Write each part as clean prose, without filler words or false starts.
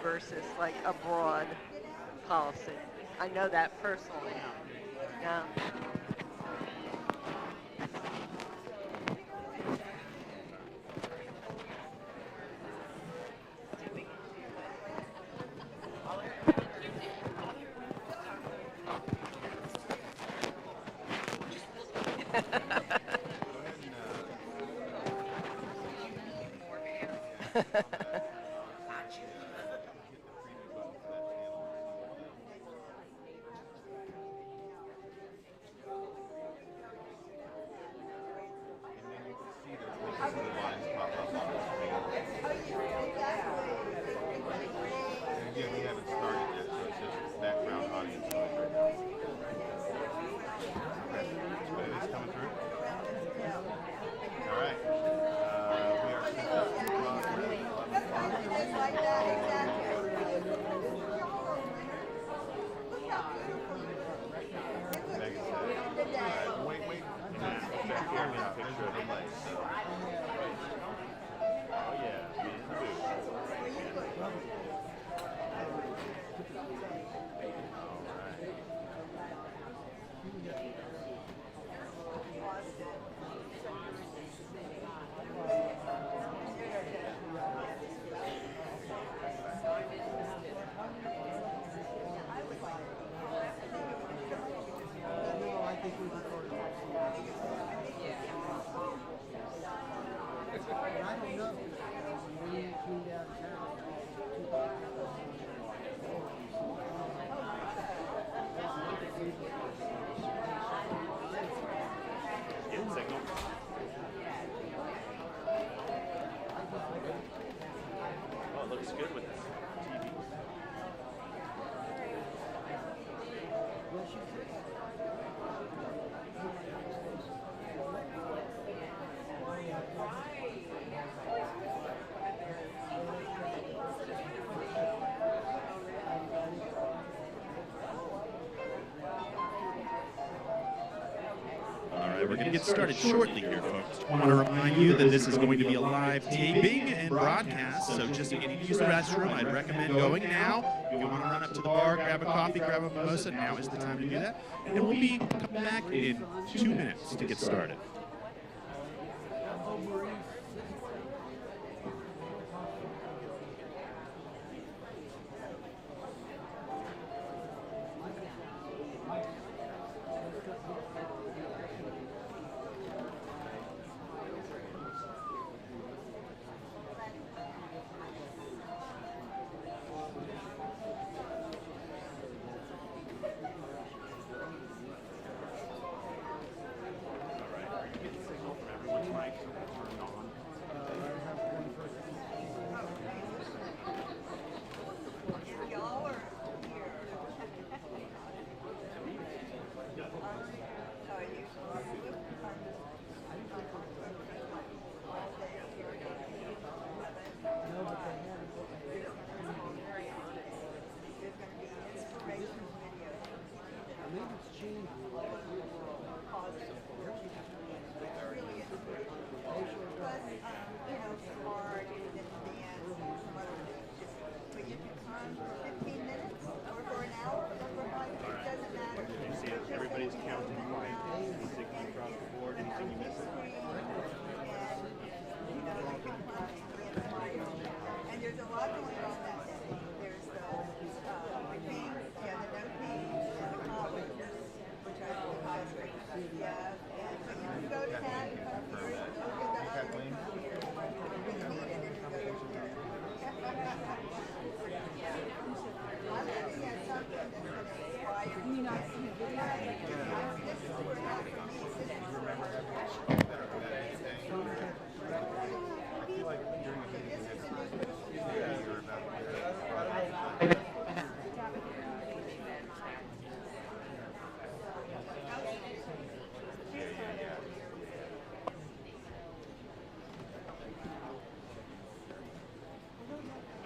versus like a broad policy. I know that personally. Yeah. We're going to get started shortly here, folks. I want to remind you that this is going to be a live taping and broadcast, so just if you need to use the restroom, I'd recommend going now. If you want to run up to the bar, grab a coffee, grab a mimosa, now is the time to do that. And we'll be coming back in 2 minutes to get started.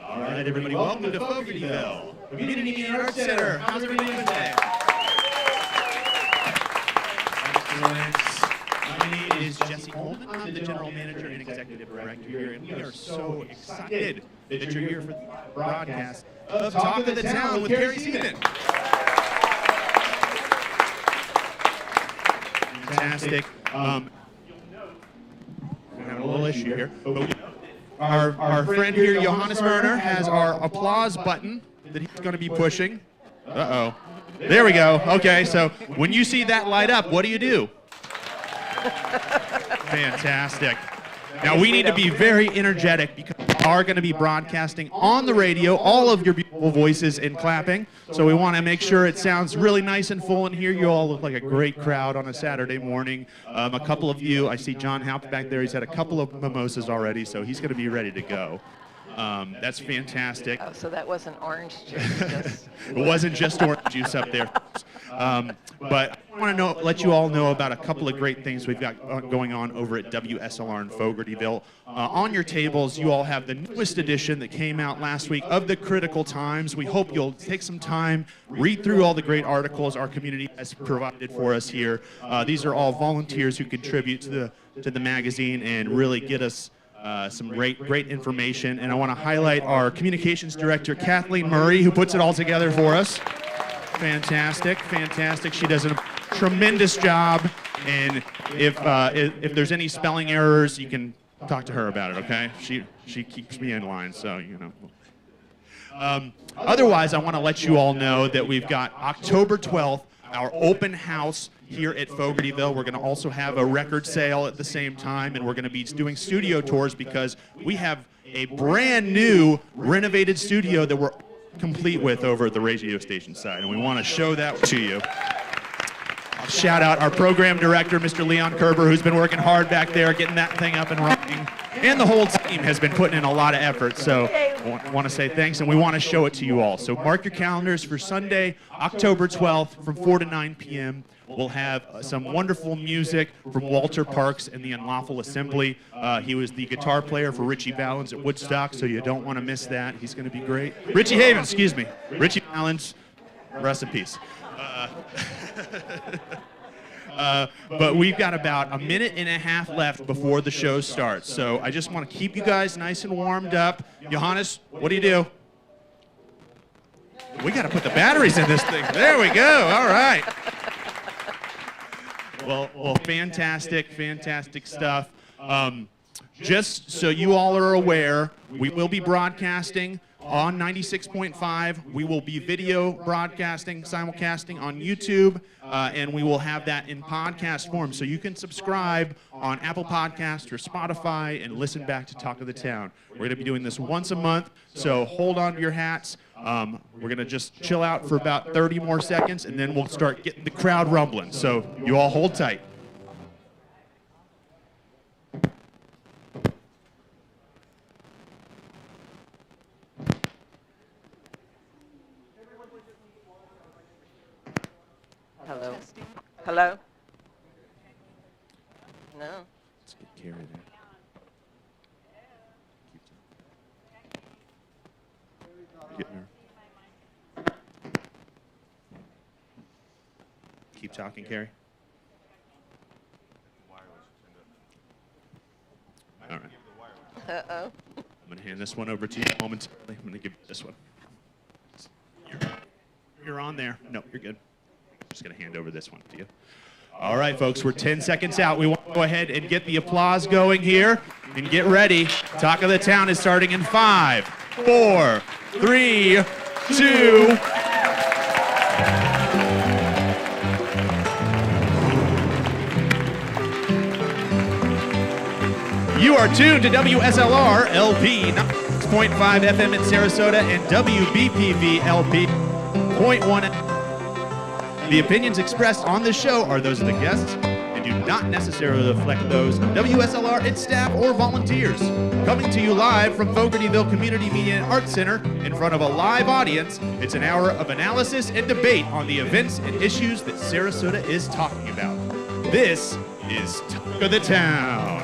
All right, everybody, welcome to Fogartyville, the Community and Arts Center. How's everybody doing today? Excellent. My name is Jesse Coleman. I'm the General Manager and Executive Director here, and we are so excited that you're here for the broadcast of Talk of the Town with Carrie Seidman. Fantastic. We have a little issue here. But our friend here, Johannes Werner, has our applause button that he's going to be pushing. Uh-oh. There we go. Okay, so when you see that light up, what do you do? Fantastic. Now, we need to be very energetic because we are going to be broadcasting on the radio all of your beautiful voices and clapping. So we want to make sure it sounds really nice and full in here. You all look like a great crowd on a Saturday morning. A couple of you, I see John Haupt back there. He's had a couple of mimosas already, so he's going to be ready to go. That's fantastic. Oh, so that wasn't orange juice. Just... It wasn't just orange juice up there. But I want to let you all know about a couple of great things we've got going on over at WSLR in Fogartyville. On your tables, you all have the newest edition that came out last week of the Critical Times. We hope you'll take some time, read through all the great articles our community has provided for us here. These are all volunteers who contribute to the magazine and really get us some great information. And I want to highlight our communications director, Kathleen Murray, who puts it all together for us. Fantastic, fantastic. She does a tremendous job. And if there's any spelling errors, you can talk to her about it, okay? She keeps me in line, so, you know. Otherwise, I want to let you all know that we've got October 12th, our open house here at Fogartyville. We're going to also have a record sale at the same time, and we're going to be doing studio tours because we have a brand new renovated studio that we're complete with over at the radio station side, and we want to show that to you. I'll shout out our program director, Mr. Leon Kerber, who's been working hard back there getting that thing up and running, and the whole team has been putting in a lot of effort, so I want to say thanks, and we want to show it to you all. So mark your calendars for Sunday, October 12th from 4 to 9 p.m. We'll have some wonderful music from Walter Parks and the Unlawful Assembly. He was the guitar player for Richie Valens at Woodstock, so you don't want to miss that. He's going to be great. Richie Havens, excuse me. Richie Valens, rest in peace. But we've got about a minute and a half left before the show starts. So I just want to keep you guys nice and warmed up. Johannes, what do you do? We got to put the batteries in this thing. There we go. All right. Well, fantastic stuff. Just so you all are aware, we will be broadcasting on 96.5. We will be video broadcasting, simulcasting on YouTube, and we will have that in podcast form. So you can subscribe on Apple Podcasts or Spotify and listen back to Talk of the Town. We're going to be doing this once a month, so hold on to your hats. We're going to just chill out for about 30 more seconds, and then we'll start getting the crowd rumbling. So you all hold tight. Hello. Hello? No. Let's get Carrie there. Getting her. Keep talking, Carrie. All right. Uh-oh. I'm going to hand this one over to you momentarily. I'm going to give you this one. You're on there. No, you're good. Just going to hand over this one to you. All right, folks, we're 10 seconds out. We want to go ahead and get the applause going here and get ready. Talk of the Town is starting in 5, 4, 3, 2. You are tuned to WSLR LP 96.5 FM in Sarasota and WBPV LP 0.1. The opinions expressed on this show are those of the guests and do not necessarily reflect those of WSLR, its staff, or volunteers. Coming to you live from Fogartyville Community Media and Arts Center in front of a live audience, it's an hour of analysis and debate on the events and issues that Sarasota is talking about. This is Talk of the Town.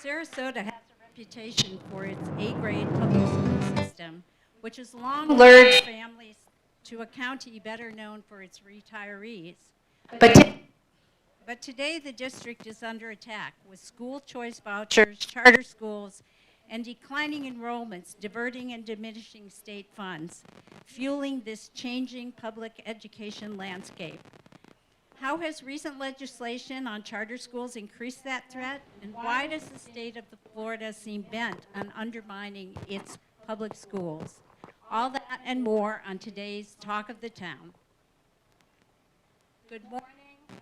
Sarasota has a reputation for its A-grade public school system, which has long lured families to a county better known for its retirees. But today the district is under attack with school choice vouchers, charter schools, and declining enrollments diverting and diminishing state funds, fueling this changing public education landscape. How has recent legislation on charter schools increased that threat? And why does the state of Florida seem bent on undermining its public schools? All that and more on today's Talk of the Town. Good morning.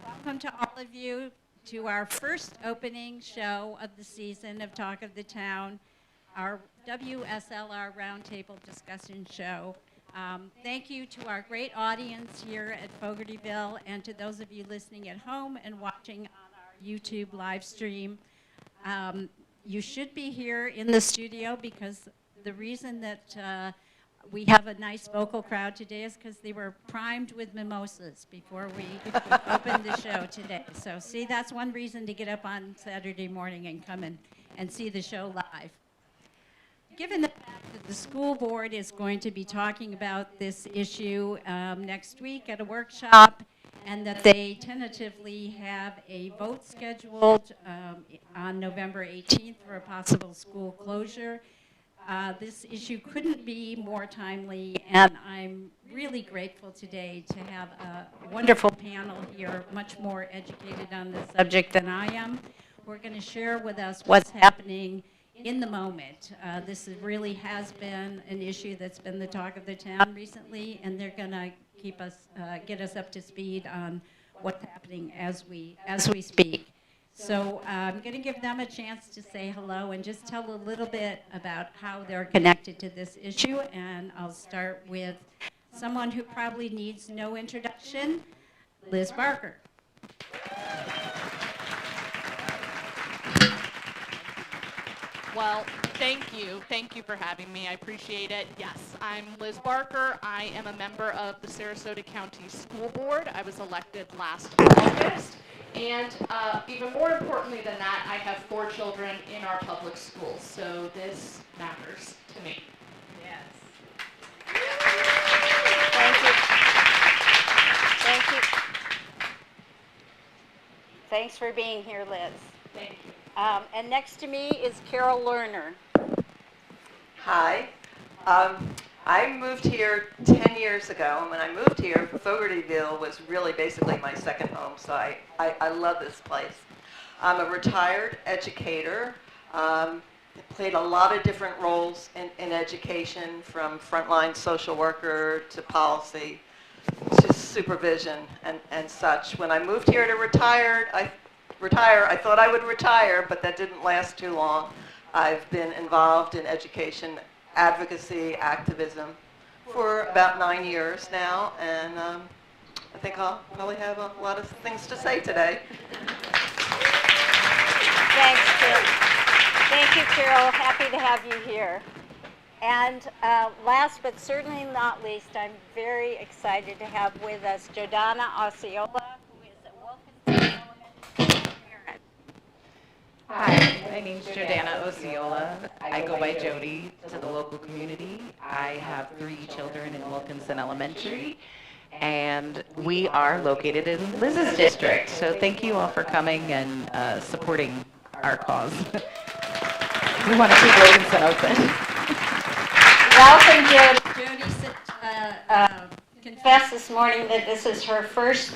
Welcome to all of you to our first opening show of the season of Talk of the Town, our WSLR Roundtable discussion show. Thank you to our great audience here at Fogartyville and to those of you listening at home and watching on our YouTube live stream. You should be here in the studio because the reason that we have a nice vocal crowd today is because they were primed with mimosas before we opened the show today. So see, that's one reason to get up on Saturday morning and come and see the show live. Given the fact that the school board is going to be talking about this issue next week at a workshop, and that they tentatively have a vote scheduled on November 18th for a possible school closure, this issue couldn't be more timely, and I'm really grateful today to have a wonderful panel here, much more educated on the subject than I am. We're going to share with us what's happening in the moment. This really has been an issue that's been the talk of the town recently, and they're going to keep us, get us up to speed on what's happening as we speak. So I'm going to give them a chance to say hello and just tell a little bit about how they're connected to this issue. And I'll start with someone who probably needs no introduction, Liz Barker. Well, thank you. Thank you for having me. I appreciate it. Yes, I'm Liz Barker. I am a member of the Sarasota County School Board. I was elected last August. And even more importantly than that, I have 4 children in our public schools. So this matters to me. Yes. Thank you. Thank you. Thanks for being here, Liz. Thank you. And next to me is Carol Lerner. Hi. I moved here 10 years ago, and when I moved here, Fogartyville was really basically my second home, so I love this place. I'm a retired educator. Played a lot of different roles in education, from frontline social worker to policy to supervision and such. When I moved here to retire, I thought I would retire, but that didn't last too long. I've been involved in education advocacy, activism for about 9 years now, and I think I'll probably have a lot of things to say today. Thanks, Carol. Thank you, Carol. Happy to have you here. And last but certainly not least, I'm very excited to have with us Jordana Osceola, who is a Wilkinson Elementary parent. Hi, my name's Jordana Osceola. I go by Jody to the local community. I have 3 children in Wilkinson Elementary, and we are located in Liz's district. So thank you all for coming and supporting our cause. We want to keep Wilkinson open. Welcome, Jody. Jody confessed this morning that this is her first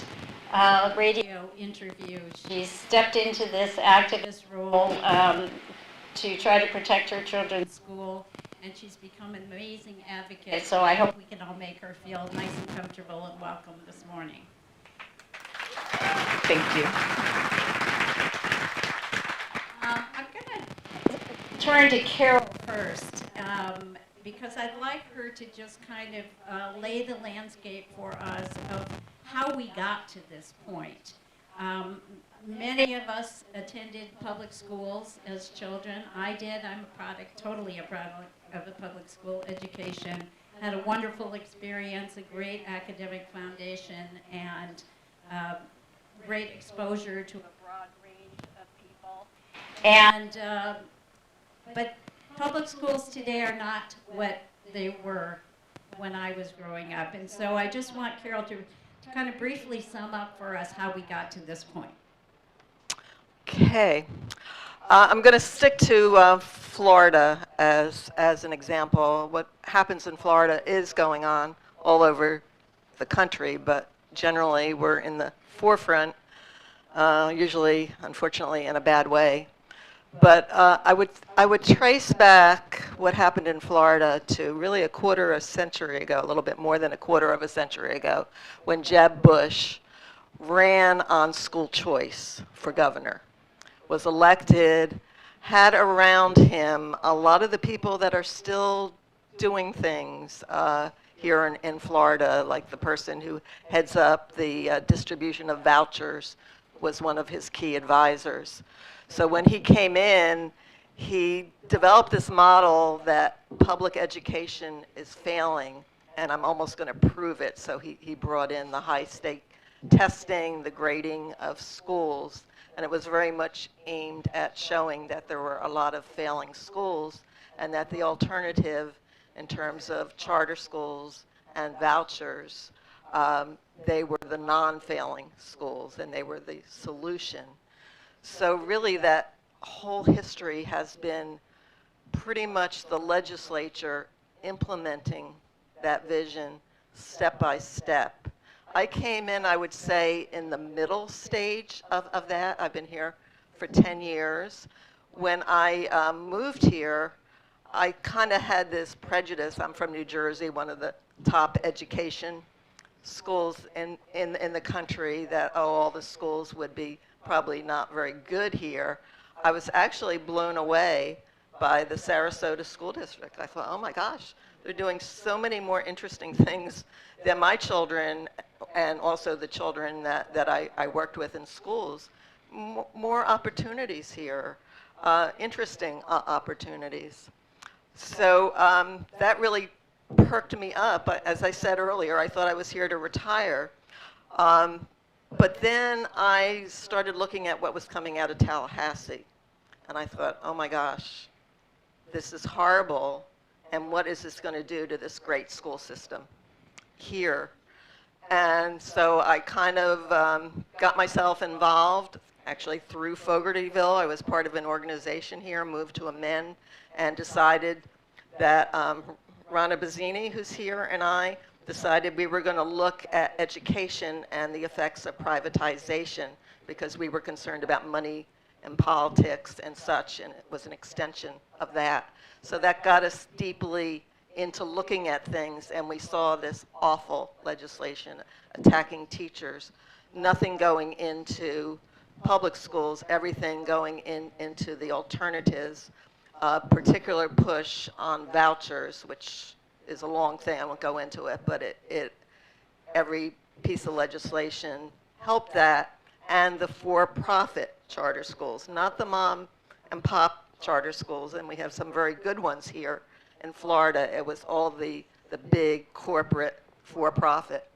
radio interview. She's stepped into this activist role to try to protect her children's school, and she's become an amazing advocate. So I hope we can all make her feel nice and comfortable and welcome this morning. Thank you. I'm going to turn to Carol first, because I'd like her to just kind of lay the landscape for us of how we got to this point. Many of us attended public schools as children. I did. I'm a product, totally a product of a public school education. Had a wonderful experience, a great academic foundation, and great exposure to a broad range of people. And but public schools today are not what they were when I was growing up. And so I just want Carol to kind of briefly sum up for us how we got to this point. Okay. I'm going to stick to Florida as an example. What happens in Florida is going on all over the country, but generally we're in the forefront, usually, unfortunately, in a bad way. But I would trace back what happened in Florida to really a quarter of a century ago, a little bit more than a quarter of a century ago, when Jeb Bush ran on school choice for governor, was elected, had around him a lot of the people that are still doing things here in Florida, like the person who heads up the distribution of vouchers was one of his key advisors. So when he came in, he developed this model that public education is failing, and I'm almost going to prove it. So he brought in the high-stake testing, the grading of schools, and it was very much aimed at showing that there were a lot of failing schools and that the alternative in terms of charter schools and vouchers, they were the non-failing schools and they were the solution. So really that whole history has been pretty much the legislature implementing that vision step by step. I came in, I would say, in the middle stage of that. I've been here for 10 years. When I moved here, I kind of had this prejudice. I'm from New Jersey, one of the top education schools in the country, that, oh, all the schools would be probably not very good here. I was actually blown away by the Sarasota School District. I thought, oh my gosh, they're doing so many more interesting things than my children and also the children that I worked with in schools. More opportunities here, interesting opportunities. So that really perked me up. As I said earlier, I thought I was here to retire. But then I started looking at what was coming out of Tallahassee. And I thought, oh my gosh, this is horrible. And what is this going to do to this great school system here? And so I kind of got myself involved, actually through Fogartyville. I was part of an organization here, moved to Amend, and decided that Rana Bazzini, who's here, and I decided we were going to look at education and the effects of privatization because we were concerned about money and politics and such, and it was an extension of that. So that got us deeply into looking at things, and we saw this awful legislation attacking teachers, nothing going into public schools, everything going into the alternatives, particular push on vouchers, which is a long thing, I won't go into it, but every piece of legislation helped that, and the for-profit charter schools, not the mom and pop charter schools, and we have some very good ones here in Florida. It was all the big corporate for-profit.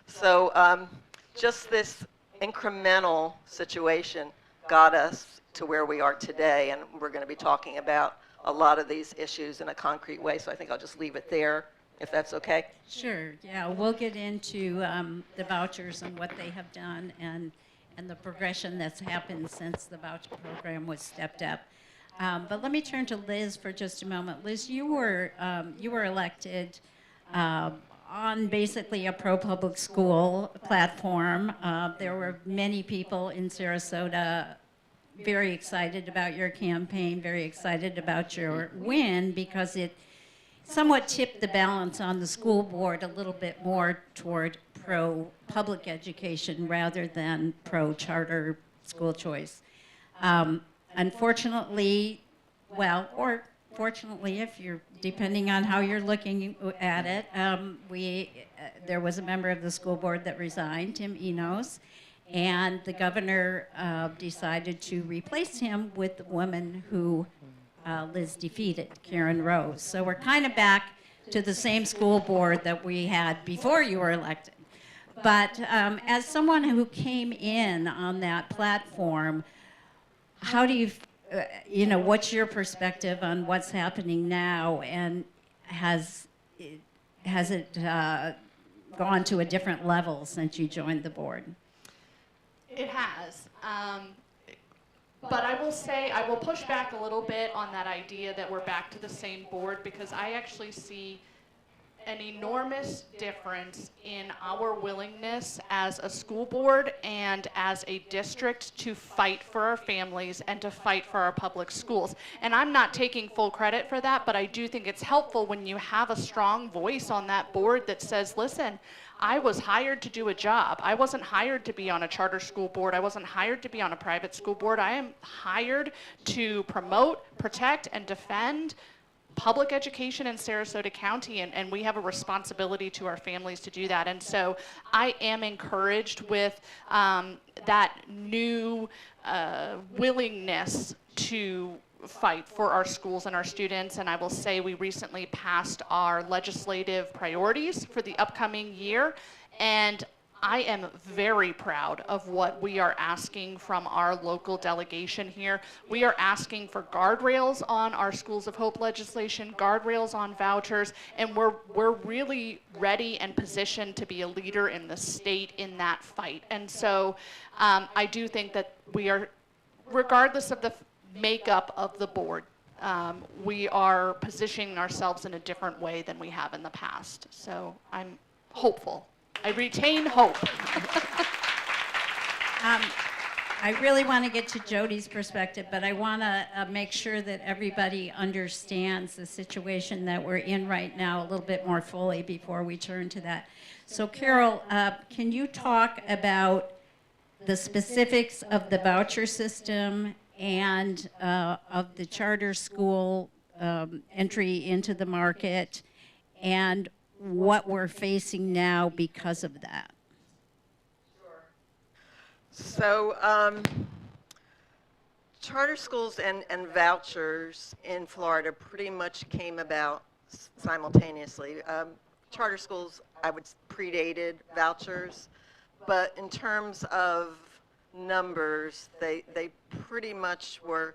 So just this incremental situation got us to where we are today, and we're going to be talking about a lot of these issues in a concrete way, so I think I'll just leave it there, if that's okay. Sure, yeah, we'll get into the vouchers and what they have done and the progression that's happened since the voucher program was stepped up. But let me turn to Liz for just a moment. Liz, you were elected on basically a pro-public school platform. There were many people in Sarasota very excited about your campaign, very excited about your win, because it somewhat tipped the balance on the school board a little bit more toward pro-public education rather than pro-charter school choice. Unfortunately, well, or fortunately, if you're, depending on how you're looking at it, there was a member of the school board that resigned, Tim Enos, and the governor decided to replace him with the woman who Liz defeated, Karen Rose. So we're kind of back to the same school board that we had before you were elected. But as someone who came in on that platform, how do you, what's your perspective on what's happening now? And has has it gone to a different level since you joined the board? It has. But I will say, I will push back a little bit on that idea that we're back to the same board, because I actually see an enormous difference in our willingness as a school board and as a district to fight for our families and to fight for our public schools. And I'm not taking full credit for that, but I do think it's helpful when you have a strong voice on that board that says, listen, I was hired to do a job. I wasn't hired to be on a charter school board. I wasn't hired to be on a private school board. I am hired to promote, protect, and defend public education in Sarasota County, and we have a responsibility to our families to do that. And so I am encouraged with that new willingness to fight for our schools and our students. And I will say we recently passed our legislative priorities for the upcoming year, and I am very proud of what we are asking from our local delegation here. We are asking for guardrails on our Schools of Hope legislation, guardrails on vouchers, and we're really ready and positioned to be a leader in the state in that fight. And so I do think that we are, regardless of the makeup of the board, we are positioning ourselves in a different way than we have in the past. So I'm hopeful. I retain hope. I really want to get to Jody's perspective, but I want to make sure that everybody understands the situation that we're in right now a little bit more fully before we turn to that. So Carol, can you talk about the specifics of the voucher system and of the charter school entry into the market, and what we're facing now because of that? So charter schools and vouchers in Florida pretty much came about simultaneously. Charter schools, I would predated vouchers, but in terms of numbers, they pretty much were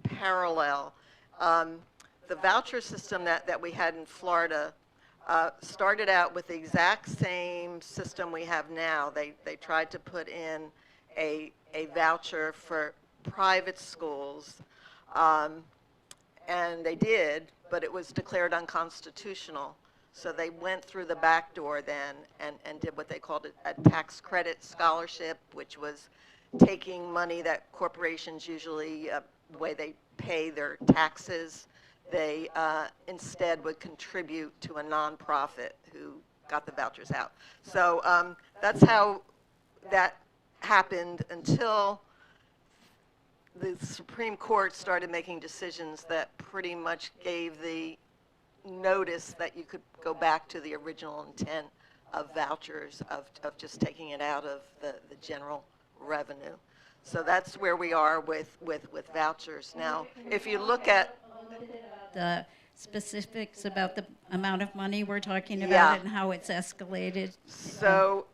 parallel. The voucher system that we had in Florida started out with the exact same system we have now. They tried to put in a voucher for private schools, and they did, but it was declared unconstitutional. So they went through the back door then and did what they called a tax credit scholarship, which was taking money that corporations usually, the way they pay their taxes, they instead would contribute to a nonprofit who got the vouchers out. So that's how that happened until the Supreme Court started making decisions that pretty much gave the notice that you could go back to the original intent of vouchers, of just taking it out of the general revenue. So that's where we are with vouchers. Now, if you look at the specifics about the amount of money we're talking about, Yeah. and how it's escalated. So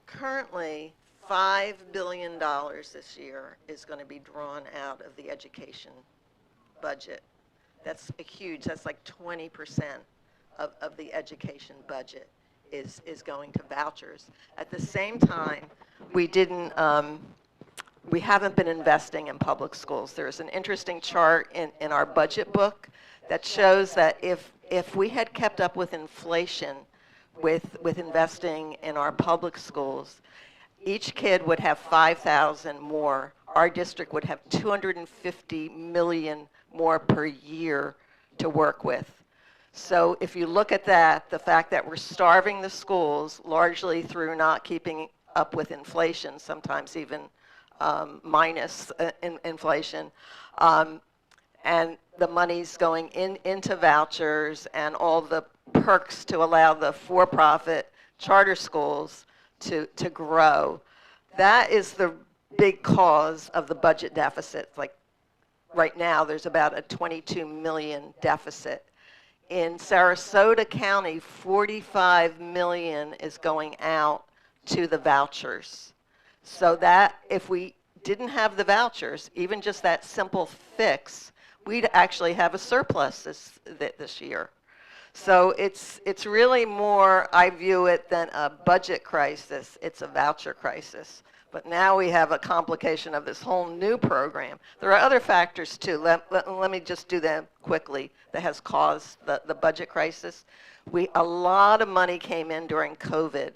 currently, $5 billion this year is going to be drawn out of the education budget. That's a huge, that's like 20% of the education budget is going to vouchers. At the same time, we haven't been investing in public schools. There's an interesting chart in our budget book that shows that if we had kept up with inflation with investing in our public schools, each kid would have $5,000 more. Our district would have $250 million more per year to work with. So if you look at that, the fact that we're starving the schools largely through not keeping up with inflation, sometimes even minus inflation, and the money's going into vouchers and all the perks to allow the for-profit charter schools to grow. That is the big cause of the budget deficit. Like right now, there's about a 22 million deficit. In Sarasota County, 45 million is going out to the vouchers. So that if we didn't have the vouchers, even just that simple fix, we'd actually have a surplus this year. So it's really more, I view it, than a budget crisis. It's a voucher crisis. But now we have a complication of this whole new program. There are other factors too. Let me just do them quickly that has caused the budget crisis. A lot of money came in during COVID,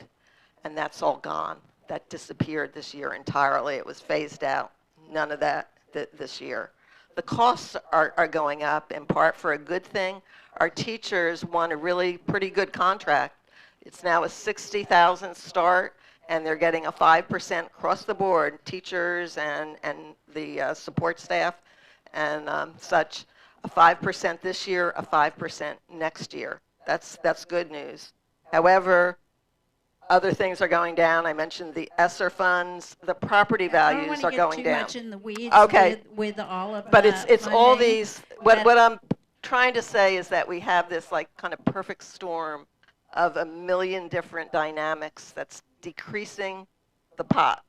and that's all gone. That disappeared this year entirely. It was phased out. None of that this year. The costs are going up in part for a good thing. Our teachers won a really pretty good contract. It's now a 60,000 start, and they're getting a 5% across the board, teachers and the support staff and such, a 5% this year, a 5% next year. That's good news. However, other things are going down. I mentioned the ESSER funds. The property values are going down. I don't want to get too much in the weeds Okay. with all of But the it's all funding, these, but- what I'm trying to say is that we have this like kind of perfect storm of a million different dynamics that's decreasing the pot.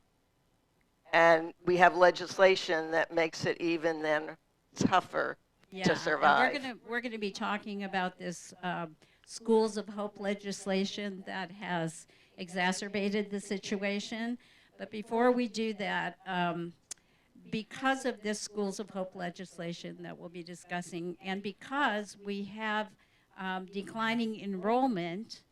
And we have legislation that makes it even then tougher to survive. And we're gonna be talking about this Schools of Hope legislation that has exacerbated the situation. But before we do that, because of this Schools of Hope legislation that we'll be discussing, and because we have declining enrollment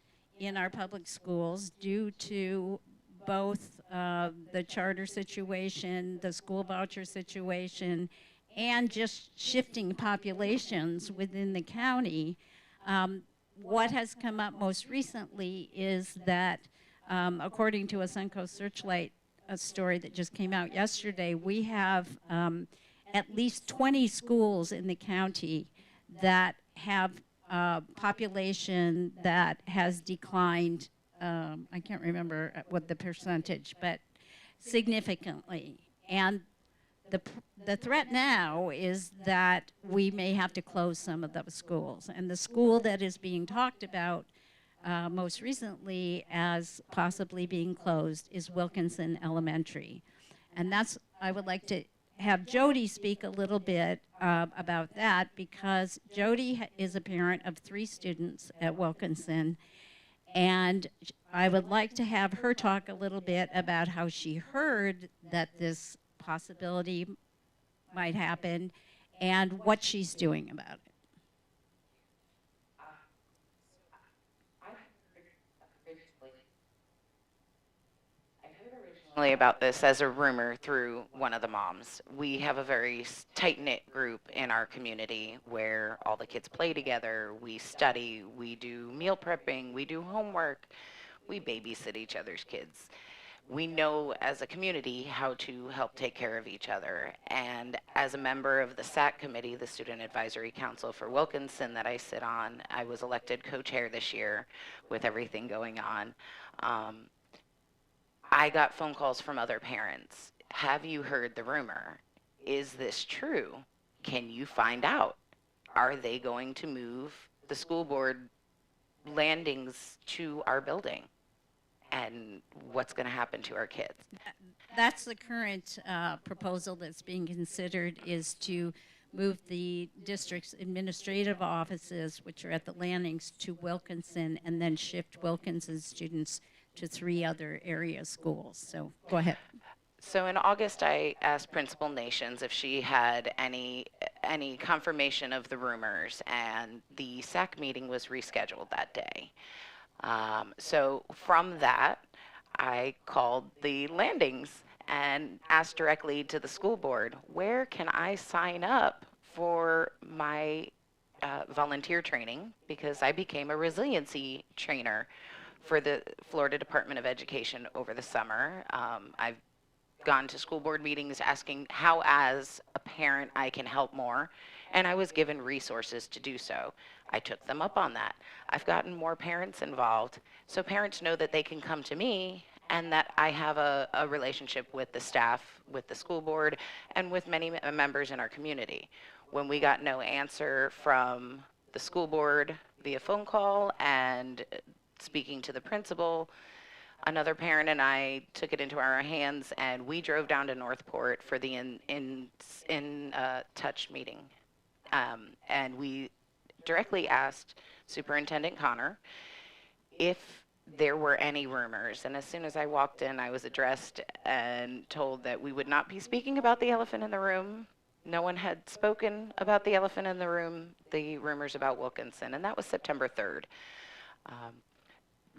in our public schools due to both the charter situation, the school voucher situation, and just shifting populations within the county, what has come up most recently is that, according to a Suncoast Searchlight story that just came out yesterday, we have at least 20 schools in the county that have population that has declined, I can't remember what the percentage, but significantly. And the threat now is that we may have to close some of those schools. And the school that is being talked about most recently as possibly being closed is Wilkinson Elementary. And I would like to have Jody speak a little bit about that, because Jody is a parent of 3 students at Wilkinson. And I would like to have her talk a little bit about how she heard that this possibility might happen and what she's doing about it. Originally about this as a rumor through one of the moms. We have a very tight-knit group in our community where all the kids play together, we study, we do meal prepping, we do homework, we babysit each other's kids. We know as a community how to help take care of each other. And as a member of the SAC committee, the Student Advisory Council for Wilkinson that I sit on, I was elected co-chair this year with everything going on. I got phone calls from other parents. Have you heard the rumor? Is this true? Can you find out? Are they going to move the school board landings to our building? And what's going to happen to our kids? That's the current proposal that's being considered, is to move the district's administrative offices, which are at the landings, to Wilkinson, and then shift Wilkinson's students to 3 other area schools. So go ahead. So in August, I asked Principal Nations if she had any confirmation of the rumors, and the SAC meeting was rescheduled that day. So from that, I called the landings and asked directly to the school board, where can I sign up for my volunteer training? Because I became a resiliency trainer for the Florida Department of Education over the summer. I've gone to school board meetings asking how, as a parent, I can help more, and I was given resources to do so. I took them up on that. I've gotten more parents involved, so parents know that they can come to me and that I have a relationship with the staff, with the school board, and with many members in our community. When we got no answer from the school board via phone call and speaking to the principal, another parent and I took it into our hands, and we drove down to Northport for the in touch meeting. And we directly asked Superintendent Connor if there were any rumors. And as soon as I walked in, I was addressed and told that we would not be speaking about the elephant in the room. No one had spoken about the elephant in the room, the rumors about Wilkinson, and that was September 3rd.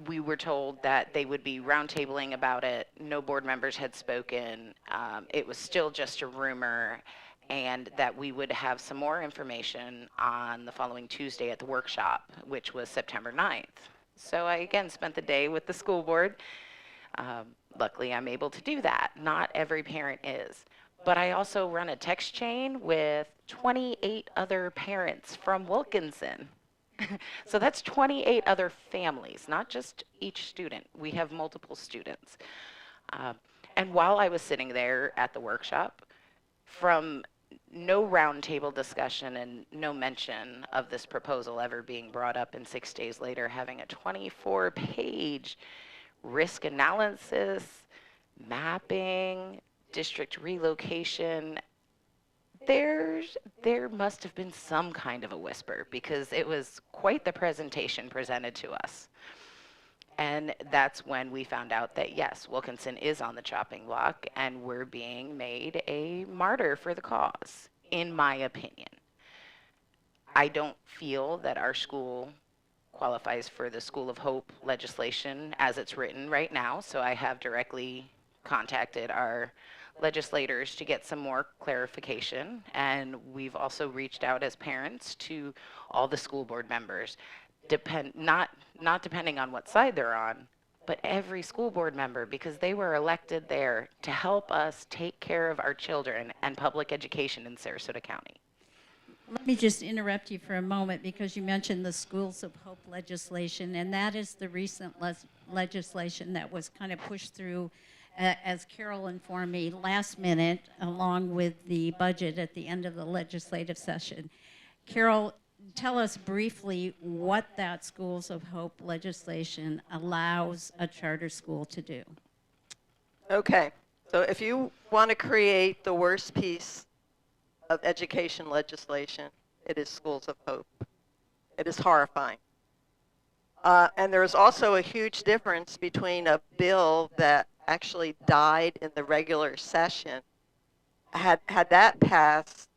We were told that they would be roundtabling about it. No board members had spoken. It was still just a rumor, and that we would have some more information on the following Tuesday at the workshop, which was September 9th. So I again spent the day with the school board. Luckily, I'm able to do that. Not every parent is. But I also run a text chain with 28 other parents from Wilkinson. So that's 28 other families, not just each student. We have multiple students. And while I was sitting there at the workshop, from no roundtable discussion and no mention of this proposal ever being brought up, and 6 days later having a 24-page risk analysis, mapping, district relocation, there must have been some kind of a whisper, because it was quite the presentation presented to us. And that's when we found out that, yes, Wilkinson is on the chopping block, and we're being made a martyr for the cause, in my opinion. I don't feel that our school qualifies for the School of Hope legislation as it's written right now, so I have directly contacted our legislators to get some more clarification, and we've also reached out as parents to all the school board members. Not depending on what side they're on, but every school board member, because they were elected there to help us take care of our children and public education in Sarasota County. Let me just interrupt you for a moment, because you mentioned the Schools of Hope legislation, and that is the recent legislation that was kind of pushed through, as Carol informed me, last minute, along with the budget at the end of the legislative session. Carol, tell us briefly what that Schools of Hope legislation allows a charter school to do. Okay, so if you want to create the worst piece of education legislation, it is Schools of Hope. It is horrifying. And there's also a huge difference between a bill that actually died in the regular session. Had that passed,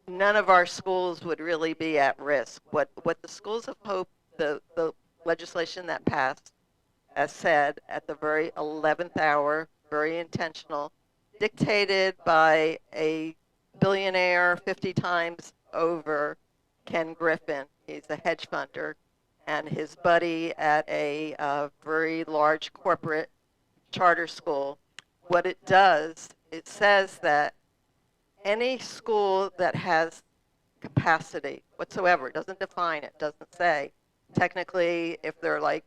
none of our schools would really be at risk. What the Schools of Hope, the legislation that passed, as said, at the very 11th hour, very intentional, dictated by a billionaire 50 times over, Ken Griffin. He's a hedge funder, and his buddy at a very large corporate charter school. What it does, it says that any school that has capacity whatsoever, it doesn't define it, doesn't say. Technically, if there are like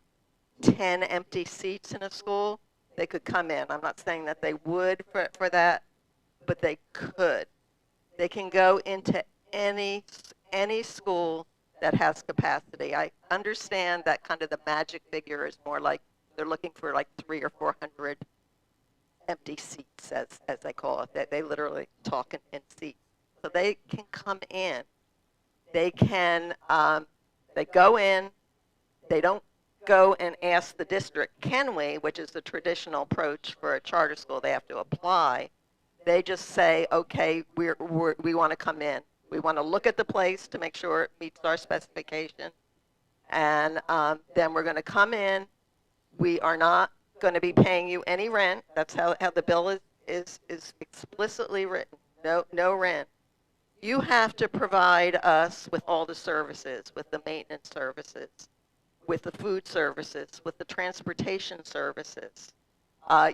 10 empty seats in a school, they could come in. I'm not saying that they would for that, but they could. They can go into any school that has capacity. I understand that kind of the magic figure is more like they're looking for like 300 or 400 empty seats, as they call it. They literally talk in seats. So they can come in. They can, they go in. They don't go and ask the district, can we, which is the traditional approach for a charter school. They have to apply. They just say, okay, we want to come in. We want to look at the place to make sure it meets our specification. And then we're going to come in. We are not going to be paying you any rent. That's how the bill is explicitly written. No rent. You have to provide us with all the services, with the maintenance services, with the food services, with the transportation services.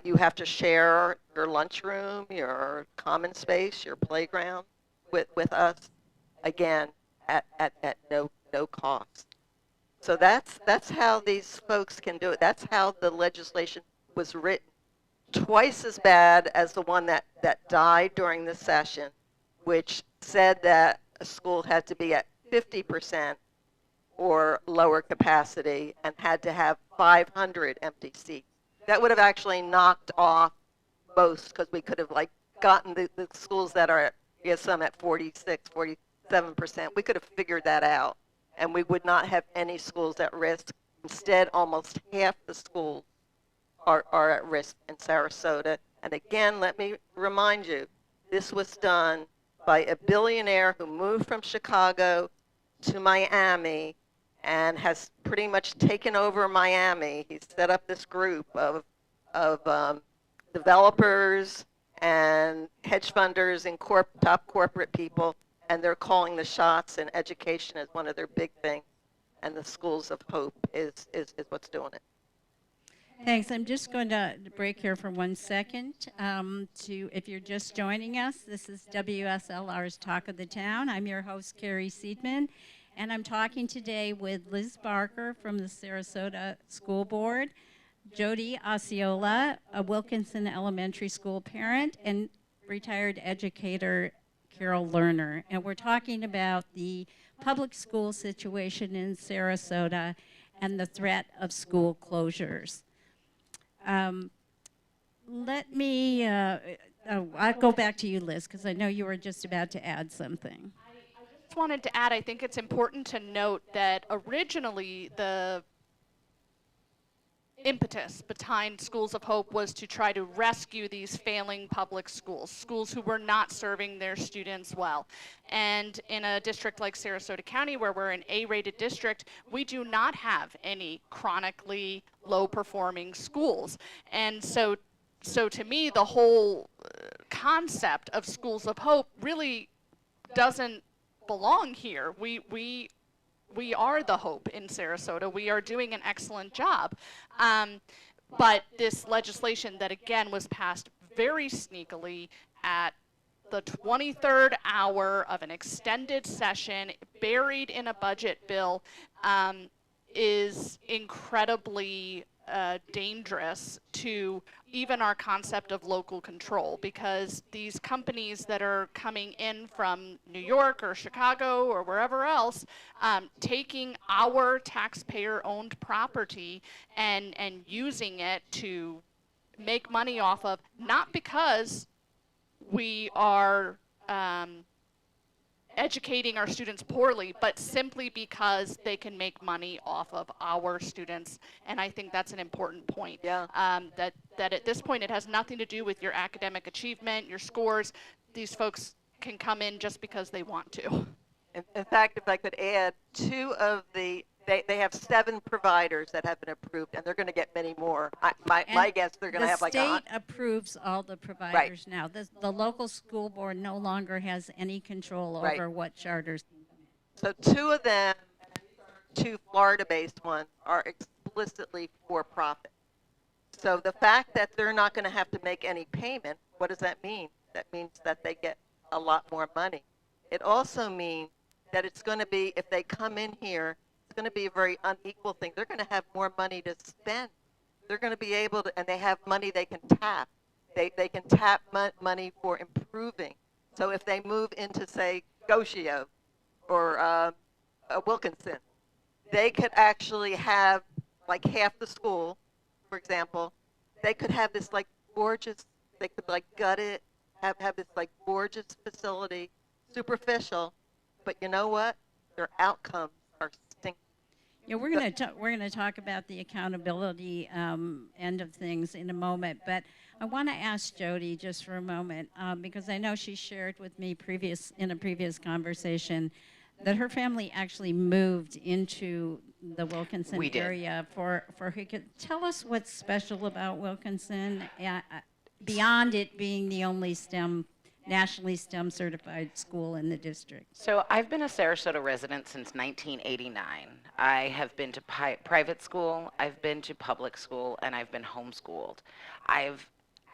You have to share your lunchroom, your common space, your playground with us, again, at no cost. So that's how these folks can do it. That's how the legislation was written. Twice as bad as the one that died during the session, which said that a school had to be at 50% or lower capacity and had to have 500 empty seats. That would have actually knocked off most, because we could have like gotten the schools that are at, some at 46, 47%. We could have figured that out and we would not have any schools at risk. Instead, almost half the schools are at risk in Sarasota. And again, let me remind you, this was done by a billionaire who moved from Chicago to Miami and has pretty much taken over Miami. He's set up this group of developers and hedge funders and top corporate people, and they're calling the shots, and education is one of their big things, and the Schools of Hope is what's doing it. Thanks. I'm just going to break here for 1 second. If you're just joining us, this is WSLR's Talk of the Town. I'm your host, Carrie Seidman, and I'm talking today with Liz Barker from the Sarasota School Board, Jody Osceola, a Wilkinson Elementary School parent, and retired educator Carol Lerner. And we're talking about the public school situation in Sarasota and the threat of school closures. I'll go back to you, Liz, because I know you were just about to add something. I just wanted to add, I think it's important to note that originally the impetus behind Schools of Hope was to try to rescue these failing public schools, schools who were not serving their students well. And in a district like Sarasota County, where we're an A-rated district, we do not have any chronically low-performing schools. And so to me, the whole concept of Schools of Hope really doesn't belong here. We are the hope in Sarasota. We are doing an excellent job. But this legislation that, again, was passed very sneakily at the 23rd hour of an extended session, buried in a budget bill, is incredibly dangerous to even our concept of local control, because these companies that are coming in from New York or Chicago or wherever else, taking our taxpayer-owned property and using it to make money off of, not because we are educating our students poorly, but simply because they can make money off of our students. And I think that's an important point. Yeah. That at this point, it has nothing to do with your academic achievement, your scores. These folks can come in just because they want to. In fact, if I could add, they have 7 providers that have been approved, and they're going to get many more. My guess, they're going to have like the state approves all the providers now. The local school board no longer has any control over what charters. So 2 of them, 2 Florida-based ones, are explicitly for profit. So the fact that they're not going to have to make any payment, what does that mean? That means that they get a lot more money. It also means that it's going to be, if they come in here, it's going to be a very unequal thing. They're going to have more money to spend. They're going to be able to, and they have money they can tap. They can tap money for improving. So if they move into, say, Goshio or Wilkinson, they could actually have like half the school, for example. They could have this like gorgeous, they could like gut it, have this like gorgeous facility, superficial, but you know what? Their outcomes are stinking. Yeah, we're going to talk about the accountability end of things in a moment, but I want to ask Jody just for a moment because I know she shared with me in a previous conversation that her family actually moved into the Wilkinson area for her. Tell us what's special about Wilkinson beyond it being the only nationally STEM certified school in the district. So I've been a Sarasota resident since 1989. I have been to private school, I've been to public school, and I've been homeschooled.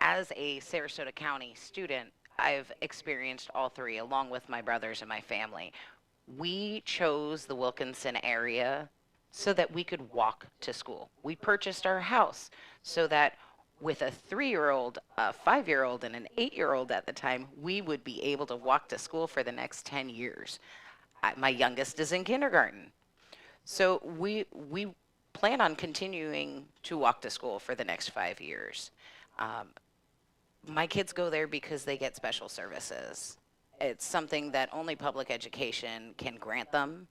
As a Sarasota County student, I've experienced all 3 along with my brothers and my family. We chose the Wilkinson area so that we could walk to school. We purchased our house so that with a 3-year-old, a 5-year-old, and an 8-year-old at the time, we would be able to walk to school for the next 10 years. My youngest is in kindergarten. So we plan on continuing to walk to school for the next 5 years. My kids go there because they get special services. It's something that only public education can grant them.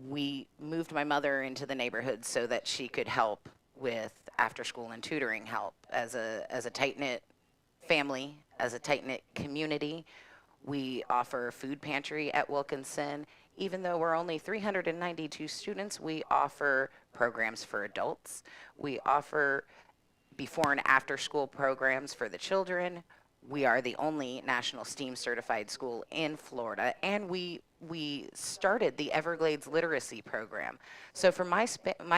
We moved my mother into the neighborhood so that she could help with after school and tutoring help. As a tight-knit family, as a tight-knit community, we offer food pantry at Wilkinson. Even though we're only 392 students, we offer programs for adults. We offer before and after school programs for the children. We are the only national STEAM certified school in Florida, and we started the Everglades Literacy Program. So for my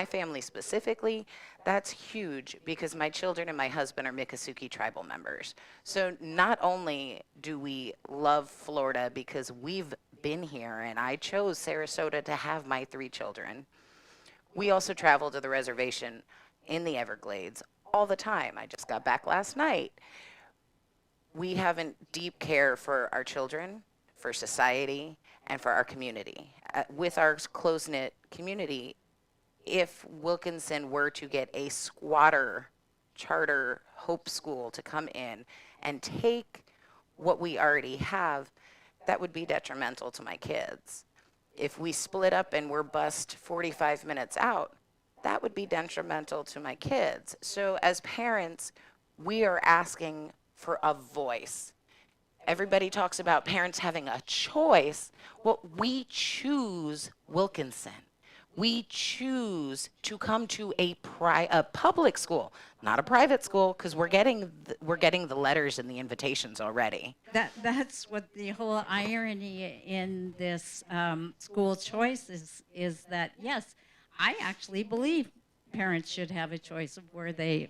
family specifically, that's huge because my children and my husband are Miccosukee tribal members. So not only do we love Florida because we've been here and I chose Sarasota to have my 3 children, we also travel to the reservation in the Everglades all the time. I just got back last night. We have a deep care for our children, for society, and for our community. With our close-knit community, if Wilkinson were to get a squatter charter Hope School to come in and take what we already have, that would be detrimental to my kids. If we split up and we're bused 45 minutes out, that would be detrimental to my kids. So as parents, we are asking for a voice. Everybody talks about parents having a choice. Well, we choose Wilkinson. We choose to come to a public school, not a private school, because we're getting the letters and the invitations already. That's what the whole irony in this school choice is that, yes, I actually believe parents should have a choice of where they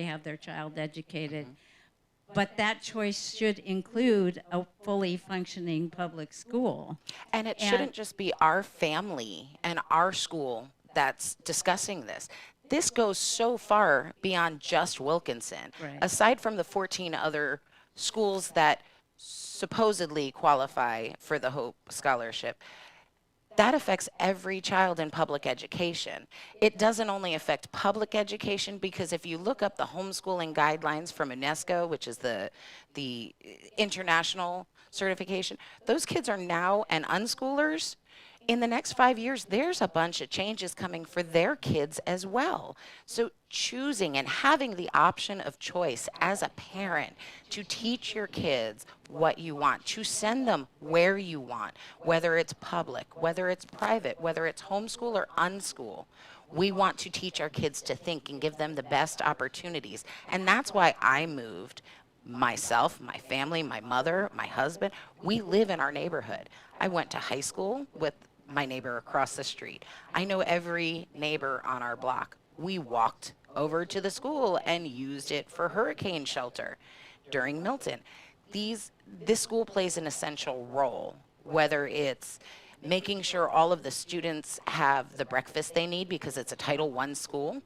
have their child educated. But that choice should include a fully functioning public school. And it shouldn't just be our family and our school that's discussing this. This goes so far beyond just Wilkinson. Right. Aside from the 14 other schools that supposedly qualify for the Hope Scholarship, that affects every child in public education. It doesn't only affect public education, because if you look up the homeschooling guidelines from UNESCO, which is the international certification, those kids are now, and unschoolers, in the next 5 years, there's a bunch of changes coming for their kids as well. So choosing and having the option of choice as a parent to teach your kids what you want, to send them where you want, whether it's public, whether it's private, whether it's homeschool or unschool. We want to teach our kids to think and give them the best opportunities. And that's why I moved. Myself, my family, my mother, my husband, we live in our neighborhood. I went to high school with my neighbor across the street. I know every neighbor on our block. We walked over to the school and used it for hurricane shelter during Milton. This school plays an essential role, whether it's making sure all of the students have the breakfast they need because it's a Title I school,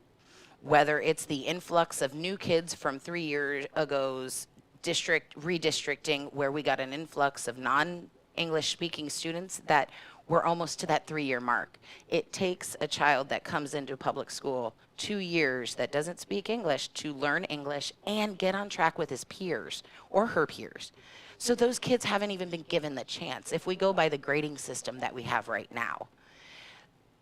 whether it's the influx of new kids from 3 years ago's district redistricting, where we got an influx of non-English speaking students that we're almost to that 3-year mark. It takes a child that comes into public school 2 years that doesn't speak English to learn English and get on track with his peers or her peers. So those kids haven't even been given the chance. If we go by the grading system that we have right now,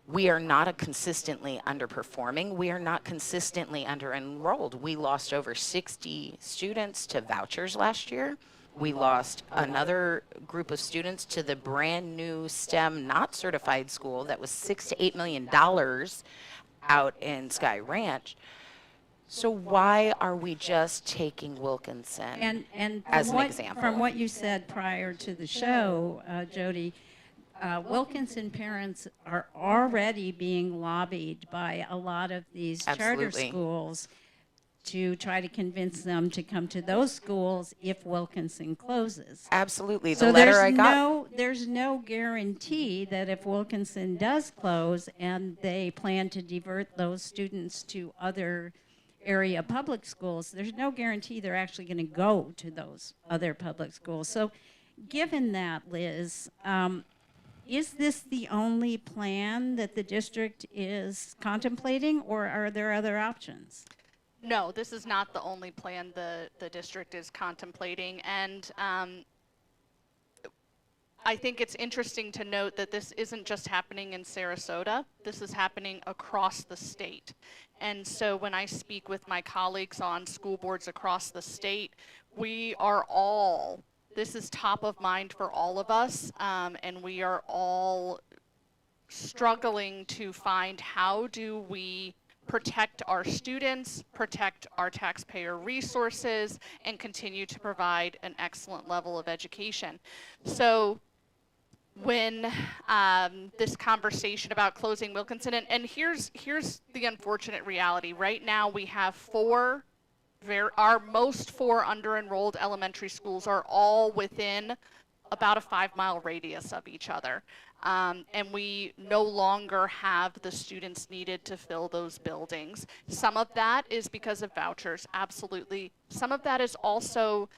we are not consistently underperforming. We are not consistently under-enrolled. We lost over 60 students to vouchers last year. We lost another group of students to the brand new STEM not certified school that was $6 to $8 million out in Sky Ranch. So why are we just taking Wilkinson as an example? From what you said prior to the show, Jody, Wilkinson parents are already being lobbied by a lot of these charter Absolutely. schools to try to convince them to come to those schools if Wilkinson closes. Absolutely. The So letter I got. there's no guarantee that if Wilkinson does close and they plan to divert those students to other area public schools, there's no guarantee they're actually going to go to those other public schools. So given that, Liz, is this the only plan that the district is contemplating, or are there other options? No, this is not the only plan the district is contemplating, and I I think it's interesting to note that this isn't just happening in Sarasota. This is happening across the state. And so when I speak with my colleagues on school boards across the state, we are all, this is top of mind for all of us, and we are all struggling to find how do we protect our students, protect our taxpayer resources, and continue to provide an excellent level of education. So when this conversation about closing Wilkinson, and here's the unfortunate reality. Right now we have our most four under-enrolled elementary schools are all within about a 5-mile radius of each other. And we no longer have the students needed to fill those buildings. Some of that is because of vouchers, absolutely. Some of that is also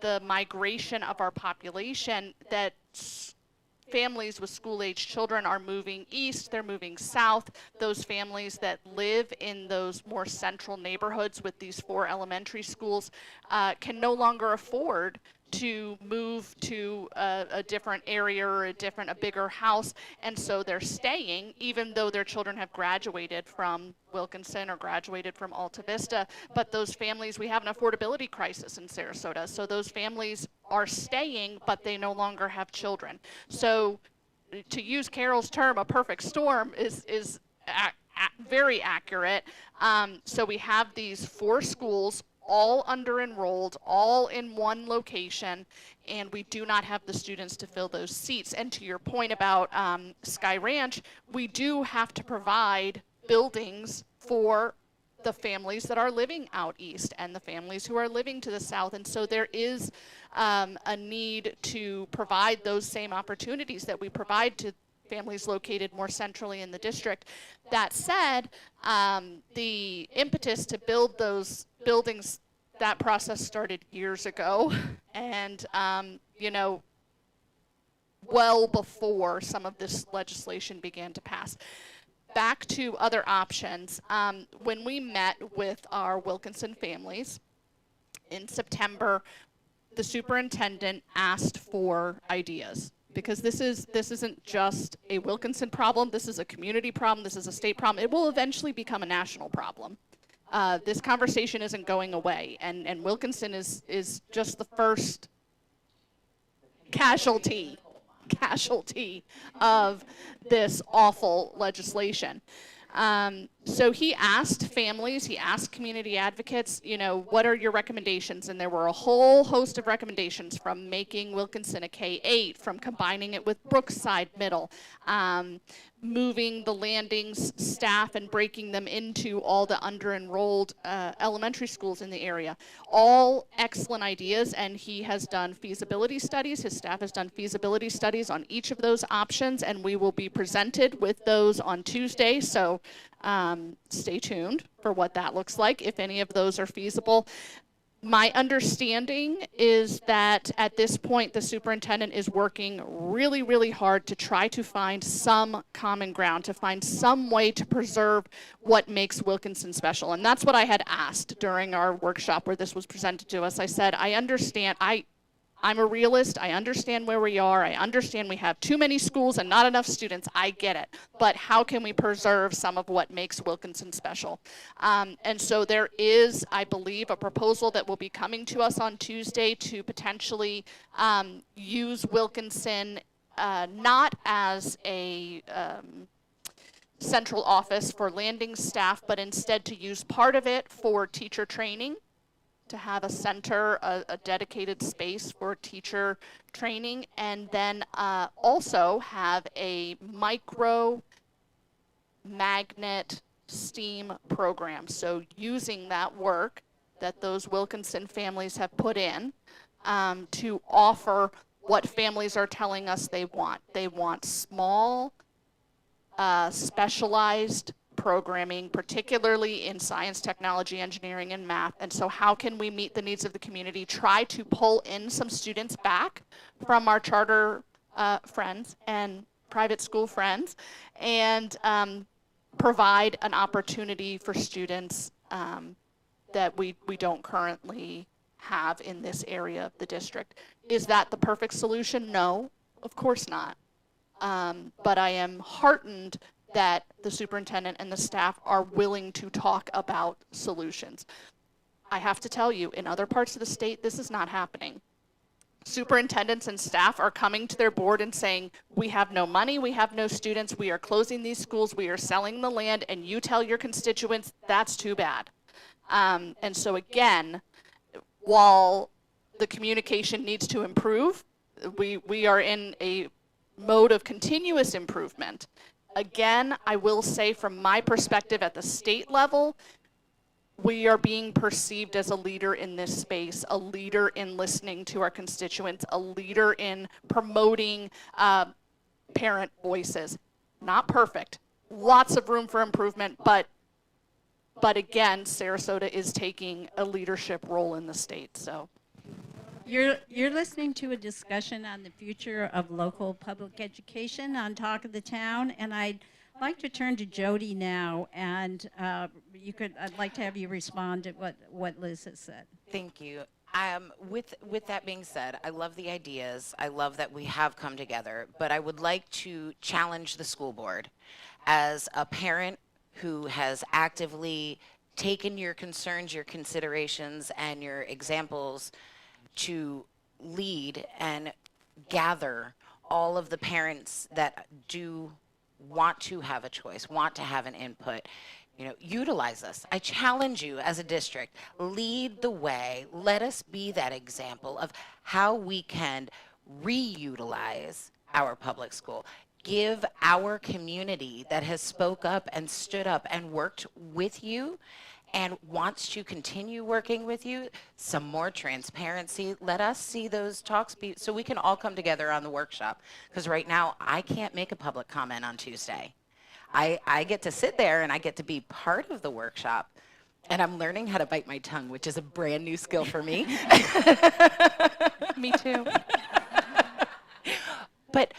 the migration of our population, that families with school-age children are moving east, they're moving south. Those families that live in those more central neighborhoods with these 4 elementary schools can no longer afford to move to a different area or a bigger house, and so they're staying even though their children have graduated from Wilkinson or graduated from Alta Vista. But those families, we have an affordability crisis in Sarasota, so those families are staying but they no longer have children. So to use Carol's term, a perfect storm is very accurate. So we have these 4 schools, all under-enrolled, all in one location, and we do not have the students to fill those seats. And to your point about Sky Ranch, we do have to provide buildings for the families that are living out east and the families who are living to the south. And so there is a need to provide those same opportunities that we provide to families located more centrally in the district. That said, the impetus to build those buildings, that process started years ago, and well before some of this legislation began to pass. Back to other options. When we met with our Wilkinson families in September, the superintendent asked for ideas, because this isn't just a Wilkinson problem. This is a community problem. This is a state problem. It will eventually become a national problem. This conversation isn't going away, and Wilkinson is just the first casualty of this awful legislation. So he asked families, he asked community advocates, what are your recommendations? And there were a whole host of recommendations, from making Wilkinson a K-8, from combining it with Brookside Middle, moving the Landings staff and breaking them into all the under-enrolled elementary schools in the area. All excellent ideas, and he has done feasibility studies. His staff has done feasibility studies on each of those options, and we will be presented with those on Tuesday. So stay tuned for what that looks like, if any of those are feasible. My understanding is that at this point, the superintendent is working really, really hard to try to find some common ground, to find some way to preserve what makes Wilkinson special. And that's what I had asked during our workshop where this was presented to us. I said, I understand, I'm a realist. I understand where we are. I understand we have too many schools and not enough students. I get it. But how can we preserve some of what makes Wilkinson special? And so there is, I believe, a proposal that will be coming to us on Tuesday to potentially use Wilkinson not as a central office for Landing staff, but instead to use part of it for teacher training, to have a center, a dedicated space for teacher training, and then also have a micro magnet STEAM program. So using that work that those Wilkinson families have put in to offer what families are telling us they want. They want small, specialized programming, particularly in science, technology, engineering, and math. And so how can we meet the needs of the community, try to pull in some students back from our charter friends and private school friends, and provide an opportunity for students that we don't currently have in this area of the district. Is that the perfect solution? No, of course not. But I am heartened that the superintendent and the staff are willing to talk about solutions. I have to tell you, in other parts of the state, this is not happening. Superintendents and staff are coming to their board and saying, we have no money, we have no students, we are closing these schools, we are selling the land, and you tell your constituents that's too bad. And so again, while the communication needs to improve, we are in a mode of continuous improvement. Again, I will say from my perspective at the state level, we are being perceived as a leader in this space, a leader in listening to our constituents, a leader in promoting parent voices. Not perfect, lots of room for improvement, but again, Sarasota is taking a leadership role in the state. So You're listening to a discussion on the future of local public education on Talk of the Town, and I'd like to turn to Jody now, and I'd like to have you respond to what Liz has said. Thank you. With that being said, I love the ideas. I love that we have come together, but I would like to challenge the school board as a parent who has actively taken your concerns, your considerations, and your examples to lead and gather all of the parents that do want to have a choice, want to have an input. Utilize us. I challenge you as a district, lead the way. Let us be that example of how we can reutilize our public school. Give our community that has spoke up and stood up and worked with you and wants to continue working with you some more transparency. Let us see those talks so we can all come together on the workshop. Because right now, I can't make a public comment on Tuesday. I get to sit there and I get to be part of the workshop, and I'm learning how to bite my tongue, which is a brand new skill for me. me too. But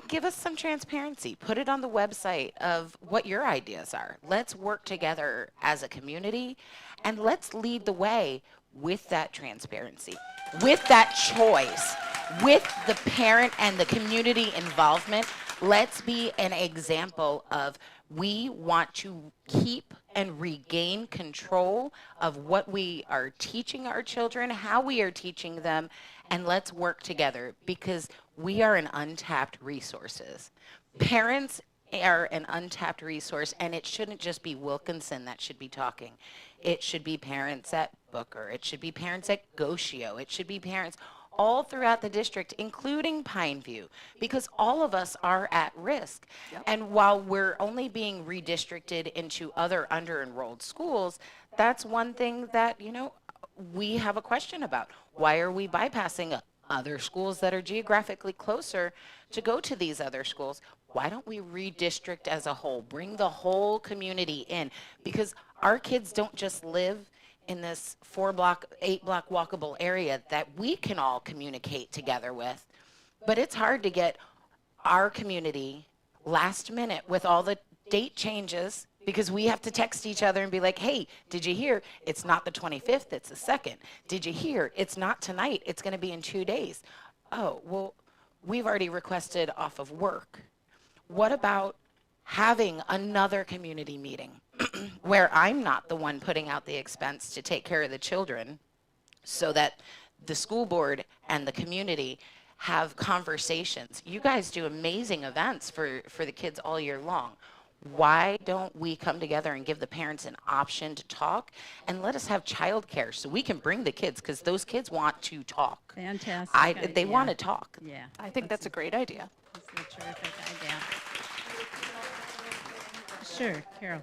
give us some transparency. Put it on the website of what your ideas are. Let's work together as a community, and let's lead the way with that transparency, with that choice, with the parent and the community involvement. Let's be an example of we want to keep and regain control of what we are teaching our children, how we are teaching them, and let's work together because we are an untapped resources. Parents are an untapped resource, and it shouldn't just be Wilkinson that should be talking. It should be parents at Booker. It should be parents at Gosio. It should be parents all throughout the district, including Pineview, because all of us are at risk. Yep. And while we're only being redistricted into other under-enrolled schools, that's one thing that, we have a question about. Why are we bypassing other schools that are geographically closer to go to these other schools? Why don't we redistrict as a whole, bring the whole community in? Because our kids don't just live in this 4-block, 8-block walkable area that we can all communicate together with. But it's hard to get our community last minute with all the date changes, because we have to text each other and be like, hey, did you hear? It's not the 25th, it's the 2nd. Did you hear? It's not tonight, it's going to be in 2 days. Oh, well, we've already requested off of work. What about having another community meeting where I'm not the one putting out the expense to take care of the children, so that the school board and the community have conversations? You guys do amazing events for the kids all year long. Why don't we come together and give the parents an option to talk, and let us have childcare so we can bring the kids, because those kids want to talk. Fantastic. They want to talk. Yeah. I think that's a great idea. That's a terrific idea. Sure, Carol.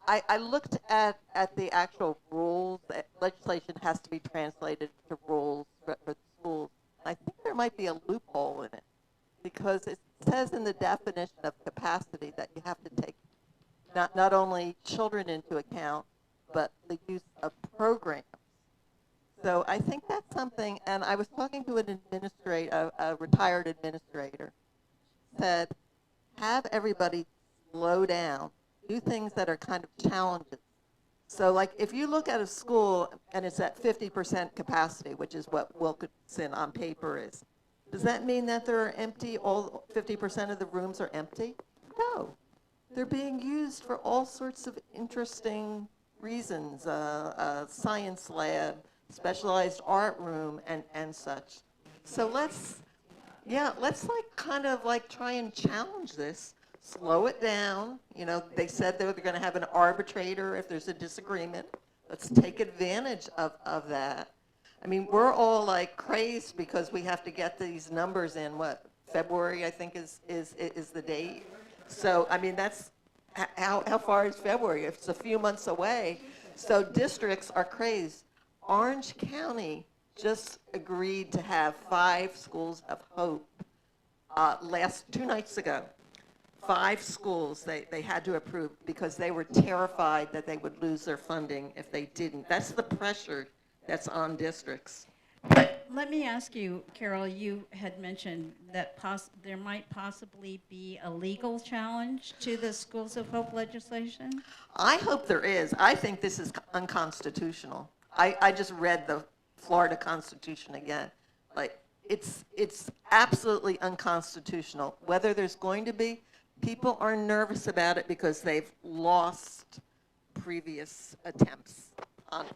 I looked at the actual rules. Legislation has to be translated to rules for the schools. I think there might be a loophole in it, because it says in the definition of capacity that you have to take not only children into account, but the use of programs. So I think that's something, and I was talking to an administrator, a retired administrator, said, have everybody slow down, do things that are kind of challenges, So like if you look at a school and it's at 50% capacity, which is what Wilkinson on paper is, does that mean that they're empty, all 50% of the rooms are empty? No. They're being used for all sorts of interesting reasons, a science lab, specialized art room, and such. So let's like kind of like try and challenge this, slow it down. You know, they said they were going to have an arbitrator if there's a disagreement. Let's take advantage of that. I mean, we're all like crazed because we have to get these numbers in, what, February, I think is the date. So, I mean, that's, how far is February? It's a few months away. So districts are crazed. Orange County just agreed to have 5 schools of hope 2 nights ago. 5 schools they had to approve because they were terrified that they would lose their funding if they didn't. That's the pressure that's on districts. Let me ask you, Carol, you had mentioned that there might possibly be a legal challenge to the Schools of Hope legislation? I hope there is. I think this is unconstitutional. I just read the Florida Constitution again. Like, it's absolutely unconstitutional. Whether there's going to be, people are nervous about it because they've lost previous attempts on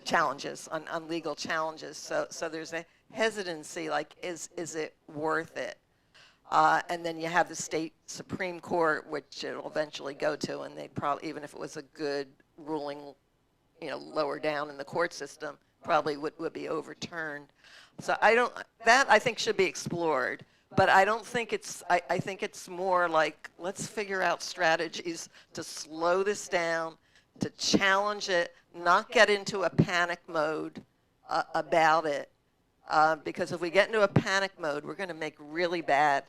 challenges, on legal challenges. So there's a hesitancy, like, is it worth it? And then you have the state Supreme Court, which it'll eventually go to, and they probably, even if it was a good ruling, you know, lower down in the court system, probably would be overturned. So I think should be explored. But I don't think I think it's more like, let's figure out strategies to slow this down, to challenge it, not get into a panic mode about it. Because if we get into a panic mode, we're going to make really bad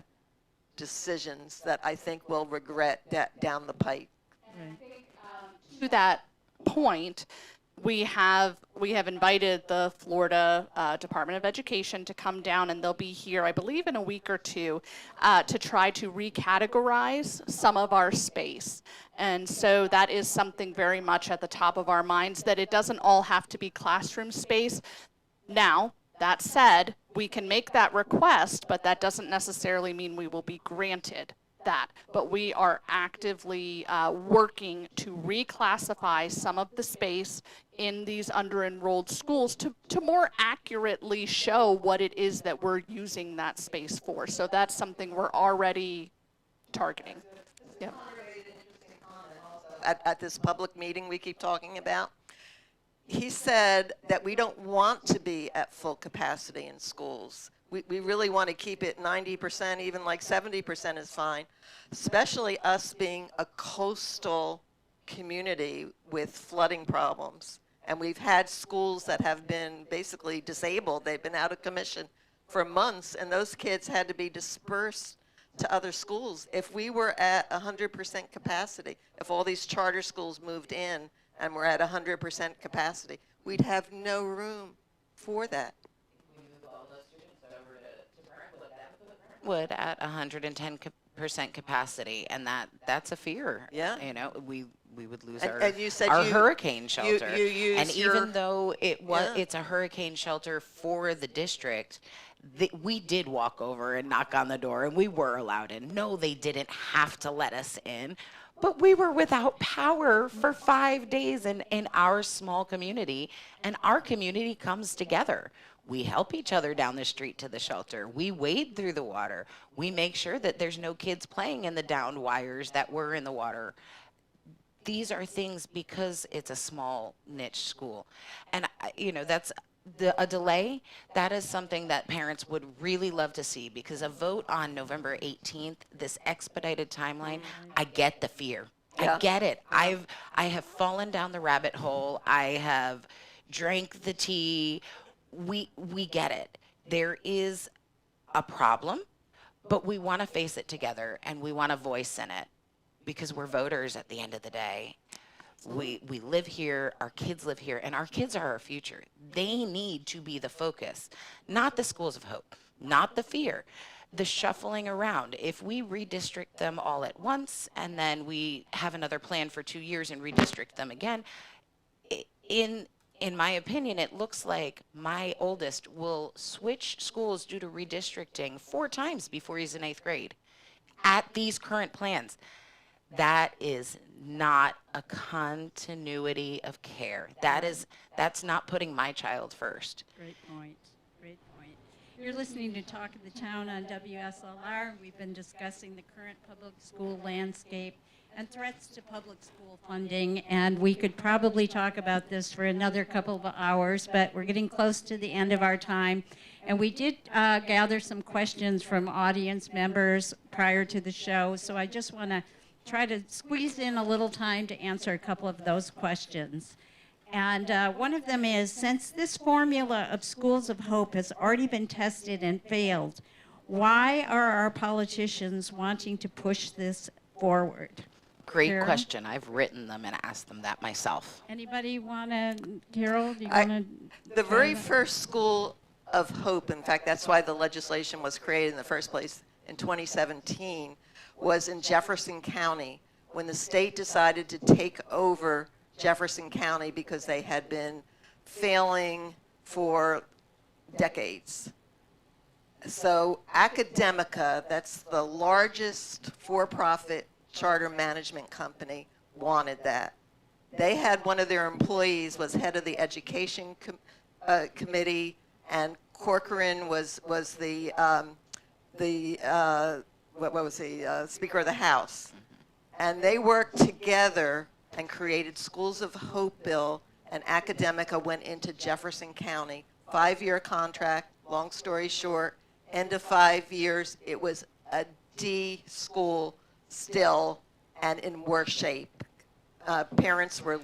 decisions that I think we'll regret down the pike. And I think to that point, we have invited the Florida Department of Education to come down, and they'll be here, I believe, in a week or two to try to recategorize some of our space. And so that is something very much at the top of our minds, that it doesn't all have to be classroom space. Now, that said, we can make that request, but that doesn't necessarily mean we will be granted that. But we are actively working to reclassify some of the space in these under-enrolled schools to more accurately show what it is that we're using that space for. So that's something we're already targeting. Yeah. At this public meeting we keep talking about, he said that we don't want to be at full capacity in schools. We really want to keep it 90%, even like 70% is fine, especially us being a coastal community with flooding problems. And we've had schools that have been basically disabled. They've been out of commission for months, and those kids had to be dispersed to other schools. If we were at 100% capacity, if all these charter schools moved in and we're at 100% capacity, we'd have no room for that. Would at 110% capacity, and that's a fear. Yeah. You know, we would lose And you said our you- hurricane shelter. you use and your- even though Yeah. it's a hurricane shelter for the district, we did walk over and knock on the door, and we were allowed in. No, they didn't have to let us in, but we were without power for 5 days in our small community, and our community comes together. We help each other down the street to the shelter. We wade through the water. We make sure that there's no kids playing in the downed wires that were in the water. These are things because it's a small niche school. And, you know, that's a delay. That is something that parents would really love to see, because a vote on November 18th, this expedited timeline, I get the fear. Yeah. I get it. I have fallen down the rabbit hole. I have drank the tea. We get it. There is a problem, but we want to face it together, and we want a voice in it, because we're voters at the end of the day. We live here, our kids live here, and our kids are our future. They need to be the focus, not the schools of hope, not the fear. the shuffling around. If we redistrict them all at once and then we have another plan for 2 years and redistrict them again, in my opinion, it looks like my oldest will switch schools due to redistricting 4 times before he's in 8th grade at these current plans. That is not a continuity of care. That's not putting my child first. Great point. Great point. You're listening to Talk of the Town on WSLR. We've been discussing the current public school landscape and threats to public school funding, and we could probably talk about this for another couple of hours, but we're getting close to the end of our time. And we did gather some questions from audience members prior to the show, so I just want to try to squeeze in a little time to answer a couple of those questions. And one of them is, since this formula of schools of hope has already been tested and failed, why are our politicians wanting to push this forward? Great Carol? question. I've written them and asked them that myself. Anybody want to, Carol, do you want to? The very first school of hope, in fact, that's why the legislation was created in the first place in 2017, was in Jefferson County when the state decided to take over Jefferson County because they had been failing for decades. So Academica, that's the largest for-profit charter management company, wanted that. They had one of their employees was head of the education committee, and Corcoran was the Speaker of the House. And they worked together and created Schools of Hope bill, and Academica went into Jefferson County. 5-year contract, long story short, end of 5 years, it was a D school still and in worse shape. Parents were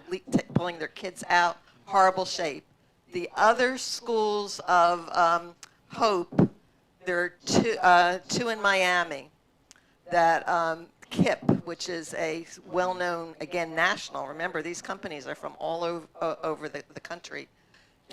pulling their kids out, horrible shape. The other schools of hope, there are two in Miami that KIP, which is a well-known, again, national. Remember, these companies are from all over the country.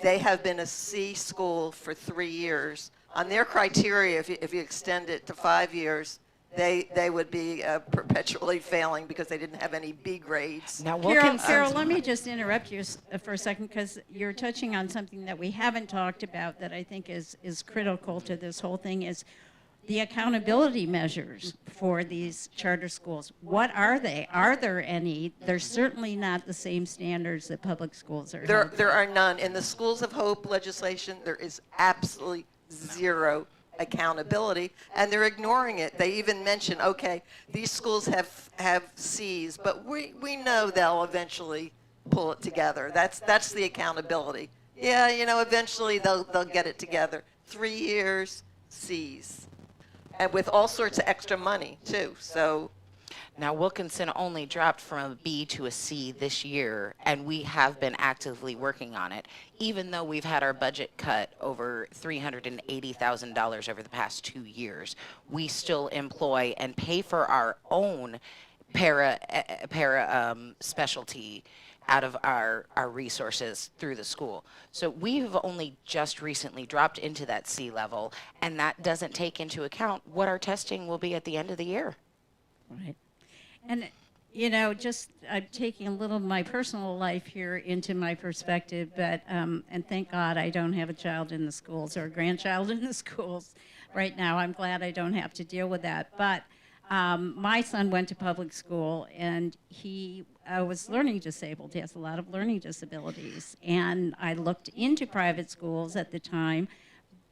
They have been a C school for 3 years. On their criteria, if you extend it to 5 years, they would be perpetually failing because they didn't have any B grades. Now, Carol, let me just interrupt you for a second, because you're touching on something that we haven't talked about that I think is critical to this whole thing, is the accountability measures for these charter schools. What are they? Are there any? They're certainly not the same standards that public schools are. There are none. In the Schools of Hope legislation, there is absolutely zero accountability, and they're ignoring it. They even mention, okay, these schools have C's, but we know they'll eventually pull it together. That's the accountability. Yeah, eventually they'll get it together. 3 years, C's. And with all sorts of extra money, too. So now, Wilkinson only dropped from a B to a C this year, and we have been actively working on it. Even though we've had our budget cut over $380,000 over the past 2 years, we still employ and pay for our own para specialty out of our resources through the school. So we've only just recently dropped into that C level, and that doesn't take into account what our testing will be at the end of the year. Right. And, just I'm taking a little of my personal life here into my perspective, but, and thank God I don't have a child in the schools or a grandchild in the schools right now. I'm glad I don't have to deal with that. But my son went to public school, and he was learning disabled. He has a lot of learning disabilities. And I looked into private schools at the time,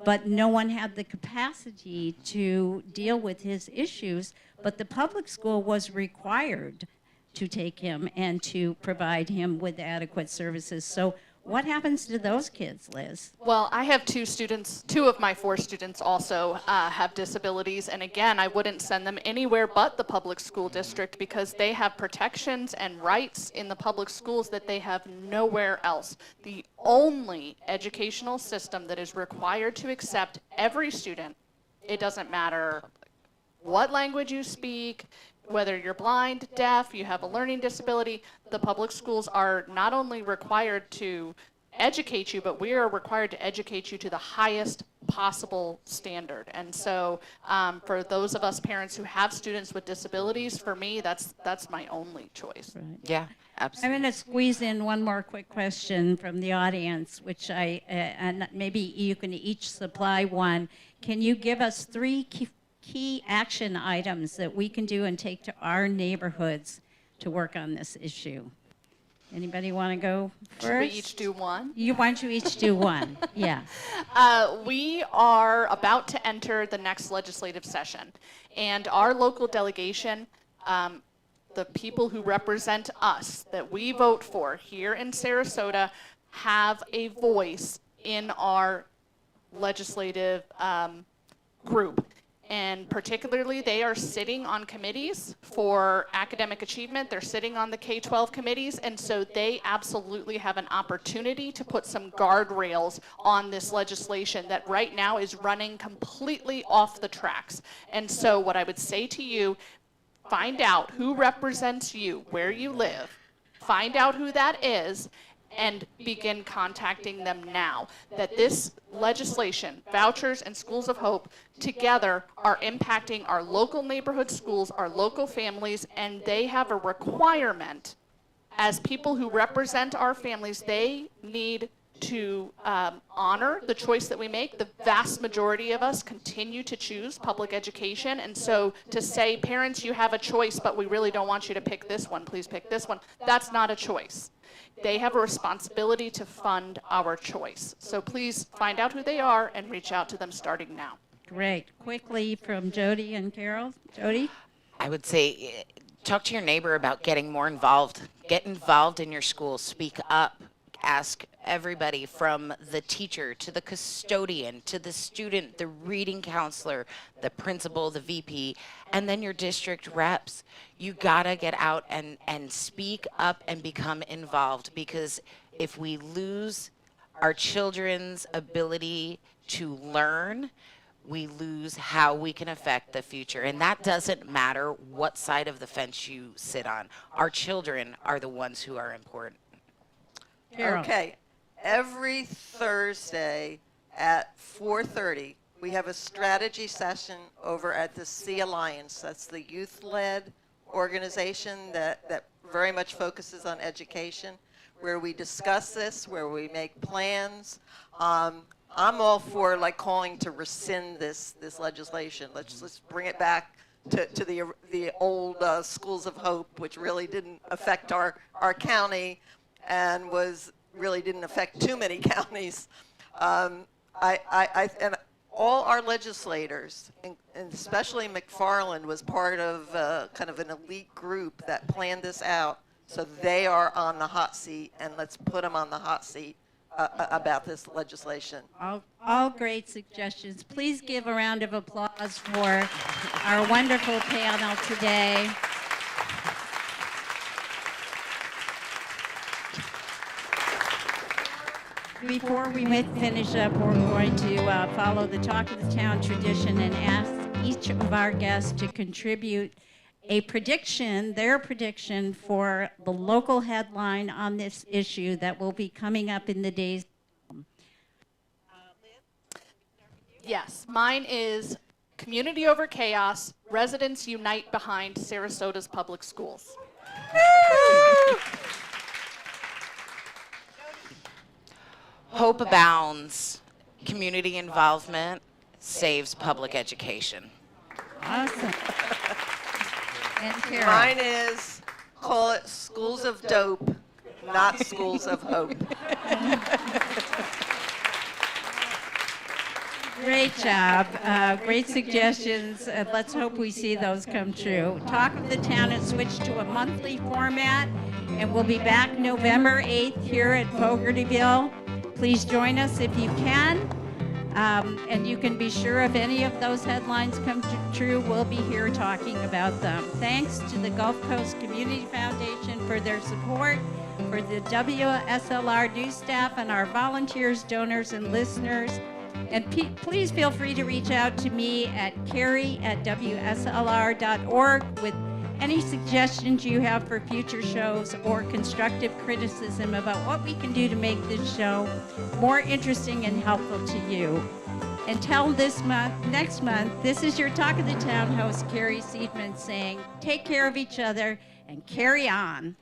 but no one had the capacity to deal with his issues. But the public school was required to take him and to provide him with adequate services. So what happens to those kids, Liz? Well, I have 2 students. 2 of my 4 students also have disabilities. And again, I wouldn't send them anywhere but the public school district because they have protections and rights in the public schools that they have nowhere else. The only educational system that is required to accept every student, it doesn't matter what language you speak, whether you're blind, deaf, you have a learning disability, the public schools are not only required to educate you, but we are required to educate you to the highest possible standard. And so for those of us parents who have students with disabilities, for me, that's my only choice. Right. Yeah, I'm absolutely. going to squeeze in one more quick question from the audience, which and maybe you can each supply one. Can you give us 3 key action items that we can do and take to our neighborhoods to work on this issue? Anybody want to go first? Should we each do one? Why don't you each do one? Yeah. We are about to enter the next legislative session, and our local delegation, the people who represent us that we vote for here in Sarasota, have a voice in our legislative group. And particularly, they are sitting on committees for academic achievement. They're sitting on the K-12 committees, and so they absolutely have an opportunity to put some guardrails on this legislation that right now is running completely off the tracks. And so what I would say to you, find out who represents you, where you live, find out who that is, and begin contacting them now. That this legislation, vouchers and schools of hope, together are impacting our local neighborhood schools, our local families, and they have a requirement as people who represent our families. They need to honor the choice that we make. The vast majority of us continue to choose public education, and so to say, parents, you have a choice, but we really don't want you to pick this one, please pick this one, that's not a choice. They have a responsibility to fund our choice. So please find out who they are and reach out to them starting now. Great. Quickly from Jody and Carol. Jody? I would say talk to your neighbor about getting more involved. Get involved in your school. Speak up. Ask everybody from the teacher to the custodian to the student, the reading counselor, the principal, the VP, and then your district reps. You gotta get out and speak up and become involved, because if we lose our children's ability to learn, we lose how we can affect the future. And that doesn't matter what side of the fence you sit on. Our children are the ones who are important. Carol. Okay. Every Thursday at 4:30, we have a strategy session over at the Sea Alliance. That's the youth-led organization that very much focuses on education, where we discuss this, where we make plans. I'm all for calling to rescind this legislation. Let's bring it back to the old schools of hope, which really didn't affect our county and really didn't affect too many counties. And all our legislators, and especially McFarland, was part of kind of an elite group that planned this out. So they are on the hot seat, and let's put them on the hot seat about this legislation. All great suggestions. Please give a round of applause for our wonderful panel today. Before we finish up, we're going to follow the Talk of the Town tradition and ask each of our guests to contribute a prediction, their prediction for the local headline on this issue that will be coming up in the days. Yes, mine is community over chaos, residents unite behind Sarasota's public schools. Hope abounds. Community involvement saves public education. Awesome. And Carol. Mine is, call it schools of dope, not schools of hope. Great job. Great suggestions. Let's hope we see those come true. Talk of the Town has switched to a monthly format, and we'll be back November 8th here at Fogartyville. Please join us if you can. And you can be sure if any of those headlines come true, we'll be here talking about them. Thanks to the Gulf Coast Community Foundation for their support, for the WSLR news staff and our volunteers, donors, and listeners. And please feel free to reach out to me at Carrie@WSLR.org with any suggestions you have for future shows or constructive criticism about what we can do to make this show more interesting and helpful to you. Until next month, this is your Talk of the Town host, Carrie Seidman, saying, take care of each other and carry on.